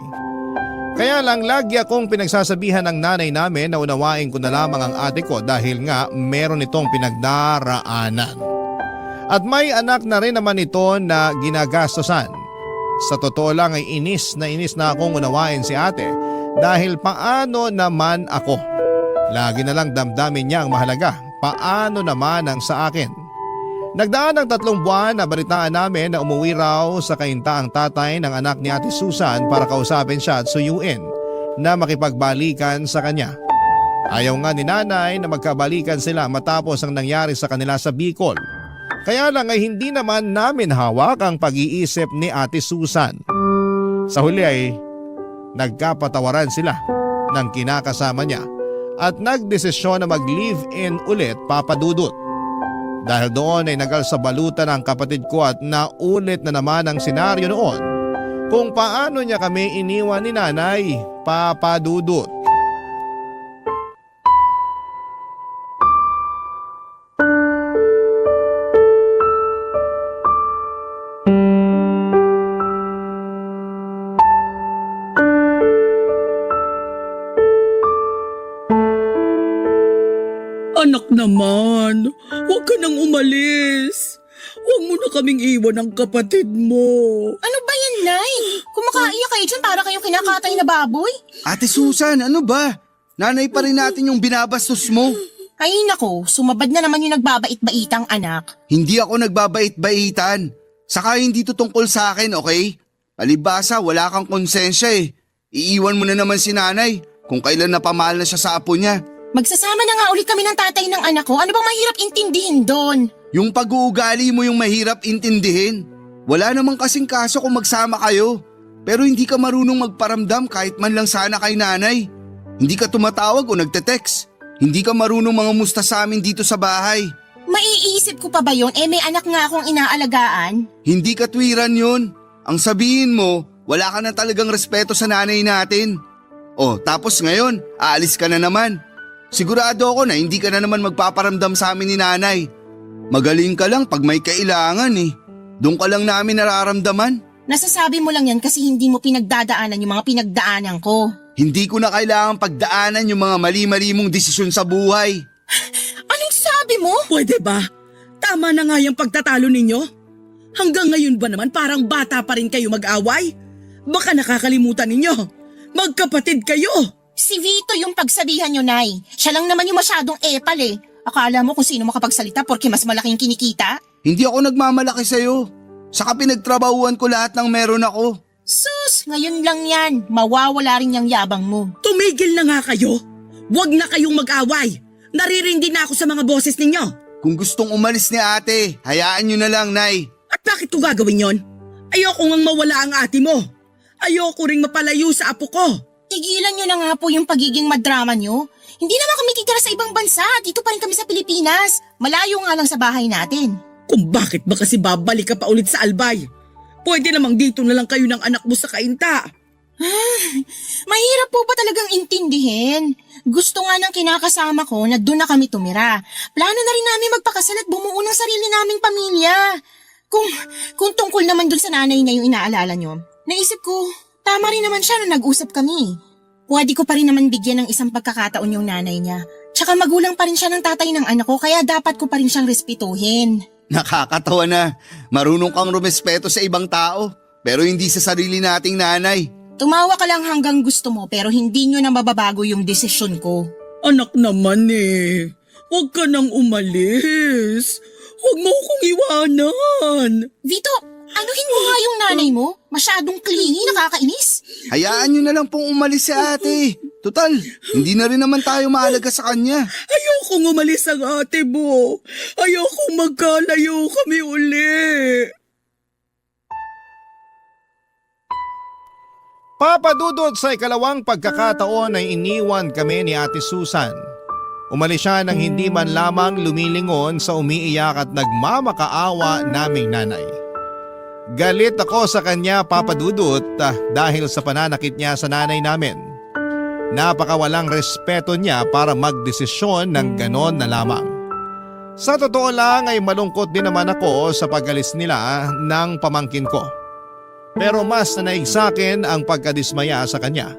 Kaya lang lagi akong pinagsasabihan ng nanay namin na unawain ko na lamang ang ate ko dahil nga meron itong pinagdaraanan. At may anak na rin naman ito na ginagastosan. Sa totoo lang ay inis na akong unawain si ate dahil paano naman ako? Lagi na lang damdamin niya ang mahalaga. Paano naman ang sa akin? Nagdaan ng 3 buwan na balitaan namin na umuwi raw sa kainta ang tatay ng anak ni Ate Susan para kausapin siya at suyuin na makipagbalikan sa kanya. Ayaw nga ni nanay na magkabalikan sila matapos ang nangyari sa kanila sa Bicol. Kaya lang ay hindi naman namin hawak ang pag-iisip ni Ate Susan. Sa huli ay nagkapatawaran sila ng kinakasama niya at nagdesisyon na mag-live-in ulit, Papa Dudut. Dahil doon ay nagalsabalutan ang kapatid ko at naulit na naman ang senaryo noon kung paano niya kami iniwan ni nanay, Papa Dudut. Anak naman, huwag ka nang umalis. Huwag mo na kaming iwan ng kapatid mo. Ano ba yan, Nay? Kumakaiyak kayo dyan para kayong kinakatay na baboy? Ate Susan, ano ba? Nanay pa rin natin yung binabastos mo. Ay nako, sumabad na naman yung nagbabait-baitang anak. Hindi ako nagbabait-baitan. Saka hindi to tungkol sa akin, okay? Palibasa, wala kang konsensya eh. Iiwan mo na naman si nanay kung kailan napamahal na siya sa apo niya. Magsasama na nga ulit kami ng tatay ng anak ko. Ano bang mahirap intindihin doon? Yung pag-uugali mo yung mahirap intindihin. Wala namang kasing kaso kung magsama kayo. Pero hindi ka marunong magparamdam kahit man lang sana kay nanay. Hindi ka tumatawag o nagte-text. Hindi ka marunong mangamusta sa amin dito sa bahay. Maiisip ko pa ba yun? May anak nga akong inaalagaan. Hindi katwiran yun. Ang sabihin mo, wala ka na talagang respeto sa nanay natin. Oh, tapos ngayon, aalis ka na naman. Sigurado ako na hindi ka na naman magpaparamdam sa amin ni nanay. Magaling ka lang pag may kailangan eh. Doon ka lang namin nararamdaman. Nasasabi mo lang yan kasi hindi mo pinagdadaanan yung mga pinagdaanan ko. Hindi ko na kailangan pagdaanan yung mga mali-mali mong desisyon sa buhay. Anong sabi mo? Pwede ba? Tama na nga yung pagtatalo ninyo. Hanggang ngayon ba naman parang bata pa rin kayo mag-away? Baka nakakalimutan ninyo. Magkapatid kayo. Si Vito yung pagsabihan nyo, Nay. Siya lang naman yung masyadong epal eh. Akala mo kung sino makapagsalita porque mas malaking kinikita? Hindi ako nagmamalaki sa'yo. Saka pinagtrabahuan ko lahat ng meron ako. Sus, ngayon lang yan. Mawawala rin yung yabang mo. Tumigil na nga kayo. Huwag na kayong mag-away. Naririndi na ako sa mga boses ninyo. Kung gustong umalis ni ate, hayaan nyo na lang, Nay. At bakit ko gagawin yon? Ayoko ngang mawala ang ate mo. Ayoko ring mapalayo sa apo ko. Tigilan nyo na nga po yung pagiging madrama nyo. Hindi naman kami titira sa ibang bansa. Dito pa rin kami sa Pilipinas. Malayo nga lang sa bahay natin. Kung bakit ba kasi babalik ka pa ulit sa Albay? Pwede namang dito na lang kayo ng anak mo sa Kainta. Mahirap po ba talagang intindihin? Gusto nga ng kinakasama ko na doon na kami tumira. Plano na rin namin magpakasal at bumuo ng sarili naming pamilya. Kung tungkol naman doon sa nanay na yung inaalala nyo, naisip ko, tama rin naman siya na nag-usap kami. Pwede ko pa rin naman bigyan ng isang pagkakataon yung nanay niya. Tsaka magulang pa rin siya ng tatay ng anak ko kaya dapat ko pa rin siyang respetuhin. Nakakatawa na. Marunong kang rumespeto sa ibang tao, pero hindi sa sarili nating nanay. Tumawa ka lang hanggang gusto mo pero hindi nyo na mababago yung desisyon ko. Anak naman eh. Huwag ka nang umalis. Huwag mo akong iwanan. Vito, anuhin mo nga yung nanay mo? Masyadong clingy, nakakainis. Hayaan nyo na lang pong umalis si ate. Total, hindi na rin naman tayo mahalaga sa kanya. Ayokong umalis ang ate mo. Ayokong magkalayo kami uli. Papadudot sa ikalawang pagkakataon ay iniwan kami ni Ate Susan. Umalis siya nang hindi man lamang lumilingon sa umiiyak at nagmamakaawa naming nanay. Galit ako sa kanya, Papa Dudut, dahil sa pananakit niya sa nanay namin. Napakawalang respeto niya para magdesisyon ng ganon na lamang. Sa totoo lang ay malungkot din naman ako sa pag-alis nila ng pamangkin ko. Pero mas nanaig sa akin ang pagkadismaya sa kanya.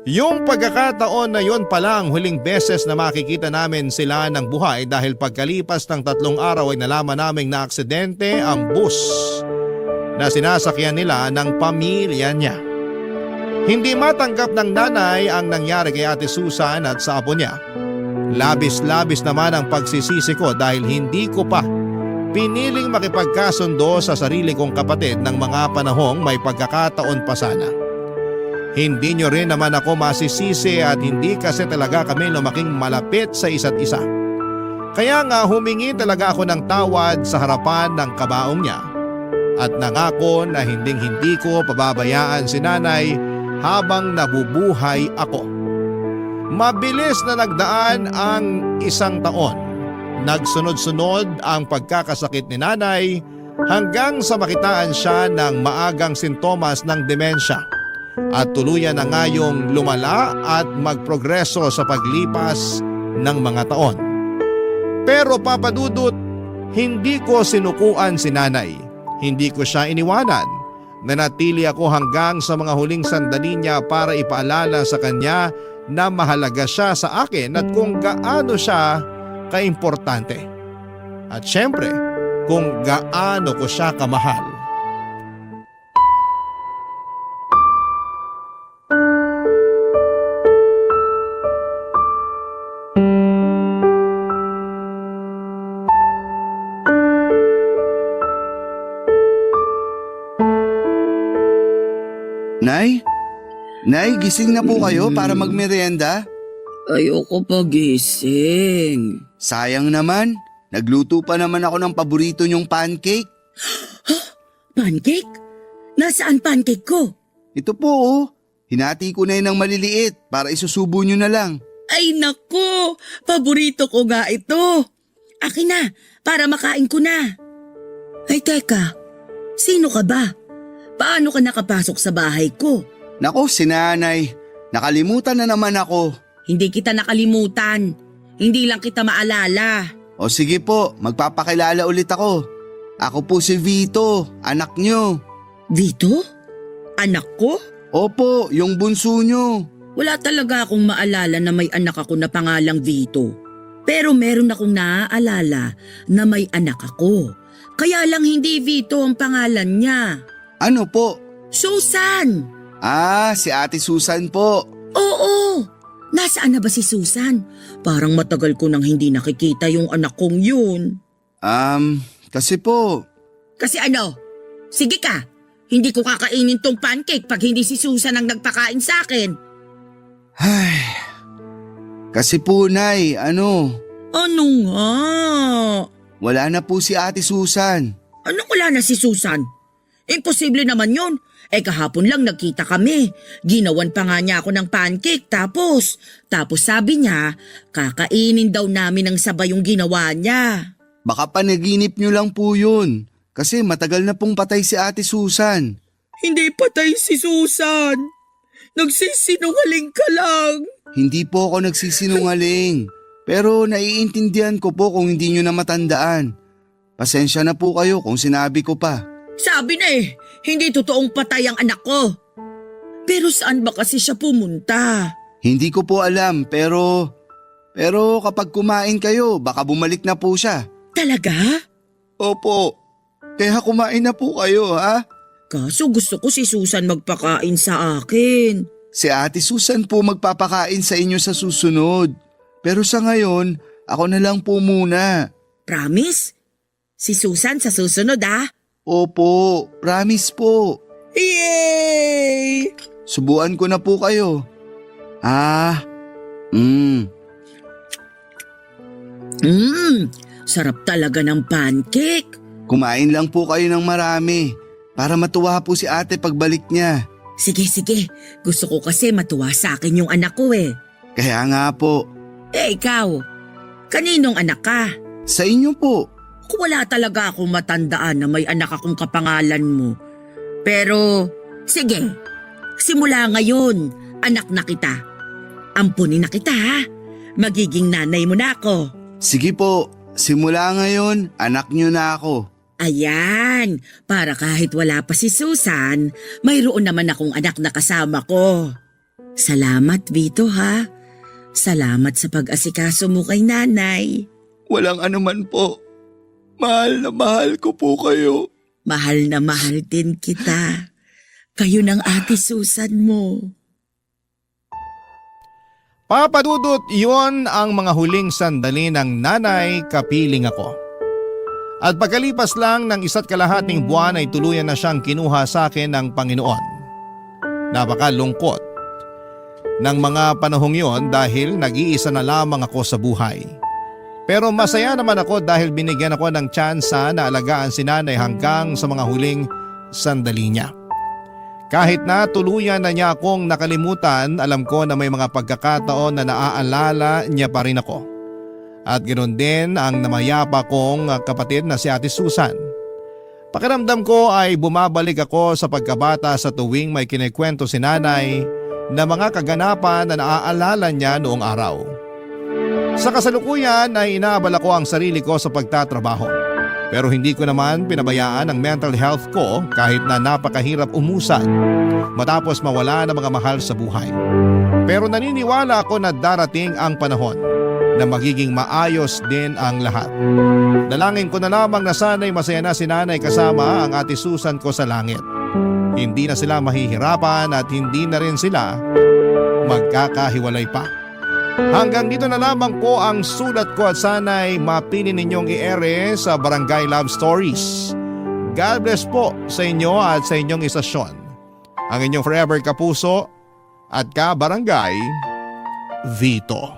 Yung pagkakataon na yon pala ang huling beses na makikita namin sila ng buhay dahil pagkalipas ng 3 araw ay nalaman naming na aksidente ang bus na sinasakyan nila ng pamilya niya. Hindi matanggap ng nanay ang nangyari kay Ate Susan at sa apo niya. Labis-labis naman ang pagsisisi ko dahil hindi ko pa piniling makipagkasundo sa sarili kong kapatid ng mga panahong may pagkakataon pa sana. Hindi nyo rin naman ako masisisi at hindi kasi talaga kami lumaking malapit sa isa't isa. Kaya nga humingi talaga ako ng tawad sa harapan ng kabaong niya at nangako na hinding-hindi ko pababayaan si nanay habang nabubuhay ako. Mabilis na nagdaan ang 1 taon. Nagsunod-sunod ang pagkakasakit ni nanay hanggang sa makitaan siya ng maagang sintomas ng demensya at tuluyan na ngayong lumala at magprogreso sa paglipas ng mga taon. Pero Papa Dudut, hindi ko sinukuan si nanay. Hindi ko siya iniwanan. Nanatili ako hanggang sa mga huling sandali niya para ipaalala sa kanya na mahalaga siya sa akin at kung gaano siya kaimportante. At syempre, kung gaano ko siya kamahal. Nay? Nay, gising na po kayo para magmerienda? Ayoko pagising. Sayang naman, nagluto pa naman ako ng paborito niyong pancake. Pancake? Nasaan pancake ko? Ito po oh. Hinati ko na yun ng maliliit para isusubo nyo na lang. Ay nako, paborito ko nga ito. Akin na, para makain ko na. Ay teka, sino ka ba? Paano ka nakapasok sa bahay ko? Nako, si nanay. Nakalimutan na naman ako. Hindi kita nakalimutan. Hindi lang kita maalala. O sige po, magpapakilala ulit ako. Ako po si Vito, anak nyo. Vito? Anak ko? Opo, yung bunso nyo. Wala talaga akong maalala na may anak ako na pangalang Vito. Pero meron akong naaalala na may anak ako. Kaya lang hindi Vito ang pangalan niya. Ano po? Susan! Ah, si Ate Susan po. Oo! Nasaan na ba si Susan? Parang matagal ko nang hindi nakikita yung anak kong yun. Kasi po. Kasi ano? Sige ka! Hindi ko kakainin tong pancake pag hindi si Susan ang nagpakain sa akin. Ay, kasi po nay, Ano nga? wala na po si Ate Susan. Anong wala na si Susan? Imposible naman yun. Kahapon lang nagkita kami. Ginawan pa nga niya ako ng pancake tapos sabi niya, kakainin daw namin ng sabay yung ginawa niya. Baka panaginip nyo lang po yun. Kasi matagal na pong patay si Ate Susan. Hindi patay si Susan. Nagsisinungaling ka lang. Hindi po ako nagsisinungaling. Pero naiintindihan ko po kung hindi nyo na matandaan. Pasensya na po kayo kung sinabi ko pa. Sabi na hindi totoong patay ang anak ko. Pero saan ba kasi siya pumunta? Hindi ko po alam pero kapag kumain kayo baka bumalik na po siya. Talaga? Opo. Kaya kumain na po kayo ha? Kaso gusto ko si Susan magpakain sa akin. Si Ate Susan po magpapakain sa inyo sa susunod. Pero sa ngayon, ako na lang po muna. Promise? Si Susan sa susunod Opo, promise po. Yay! Subuan ko na po kayo. Sarap talaga ng pancake. Kumain lang po kayo ng marami para matuwa po si ate pagbalik niya. Sige. Gusto ko kasi matuwa sa akin yung anak ko Kaya nga po. Ikaw, kaninong anak ka? Sa inyo po. Wala talaga akong matandaan na may anak akong kapangalan mo. Pero, sige, simula ngayon, anak na kita. Ampunin na kita Magiging nanay mo na ako. Sige po, simula ngayon, anak niyo na ako. Ayan, para kahit wala pa si Susan, mayroon naman akong anak na kasama ko. Salamat, Vito Salamat sa pag-asikaso mo kay nanay. Walang anuman po. Mahal na mahal ko po kayo. Mahal na mahal din kita. Kayo ng ate Susan mo. Papa Dudut, yon ang mga huling sandali ng nanay kapiling ako. At pagkalipas lang ng 1.5 buwan ay tuluyan na siyang kinuha sa akin ng Panginoon. Napakalungkot ng mga panahong yon dahil nag-iisa na lamang ako sa buhay. Pero masaya naman ako dahil binigyan ako ng tsansa na alagaan si nanay hanggang sa mga huling sandali niya. Kahit na tuluyan na niya akong nakalimutan, alam ko na may mga pagkakataon na naaalala niya pa rin ako. At ganoon din ang namayapa kong kapatid na si Ate Susan. Pakiramdam ko ay bumabalik ako sa pagkabata sa tuwing may kinikwento si nanay na mga kaganapan na naaalala niya noong araw. Sa kasalukuyan ay inaabala ko ang sarili ko sa pagtatrabaho. Pero hindi ko naman pinabayaan ang mental health ko kahit na napakahirap umusad matapos mawala ng mga mahal sa buhay. Pero naniniwala ako na darating ang panahon na magiging maayos din ang lahat. Dalangin ko na lamang na sana'y masaya na si nanay kasama ang Ate Susan ko sa langit. Hindi na sila mahihirapan at hindi na rin sila magkakahiwalay pa. Hanggang dito na lamang po ang sulat ko at sana'y mapili ninyong i-ere sa Barangay Love Stories. God bless po sa inyo at sa inyong istasyon. Ang inyong forever kapuso at ka-barangay, Vito.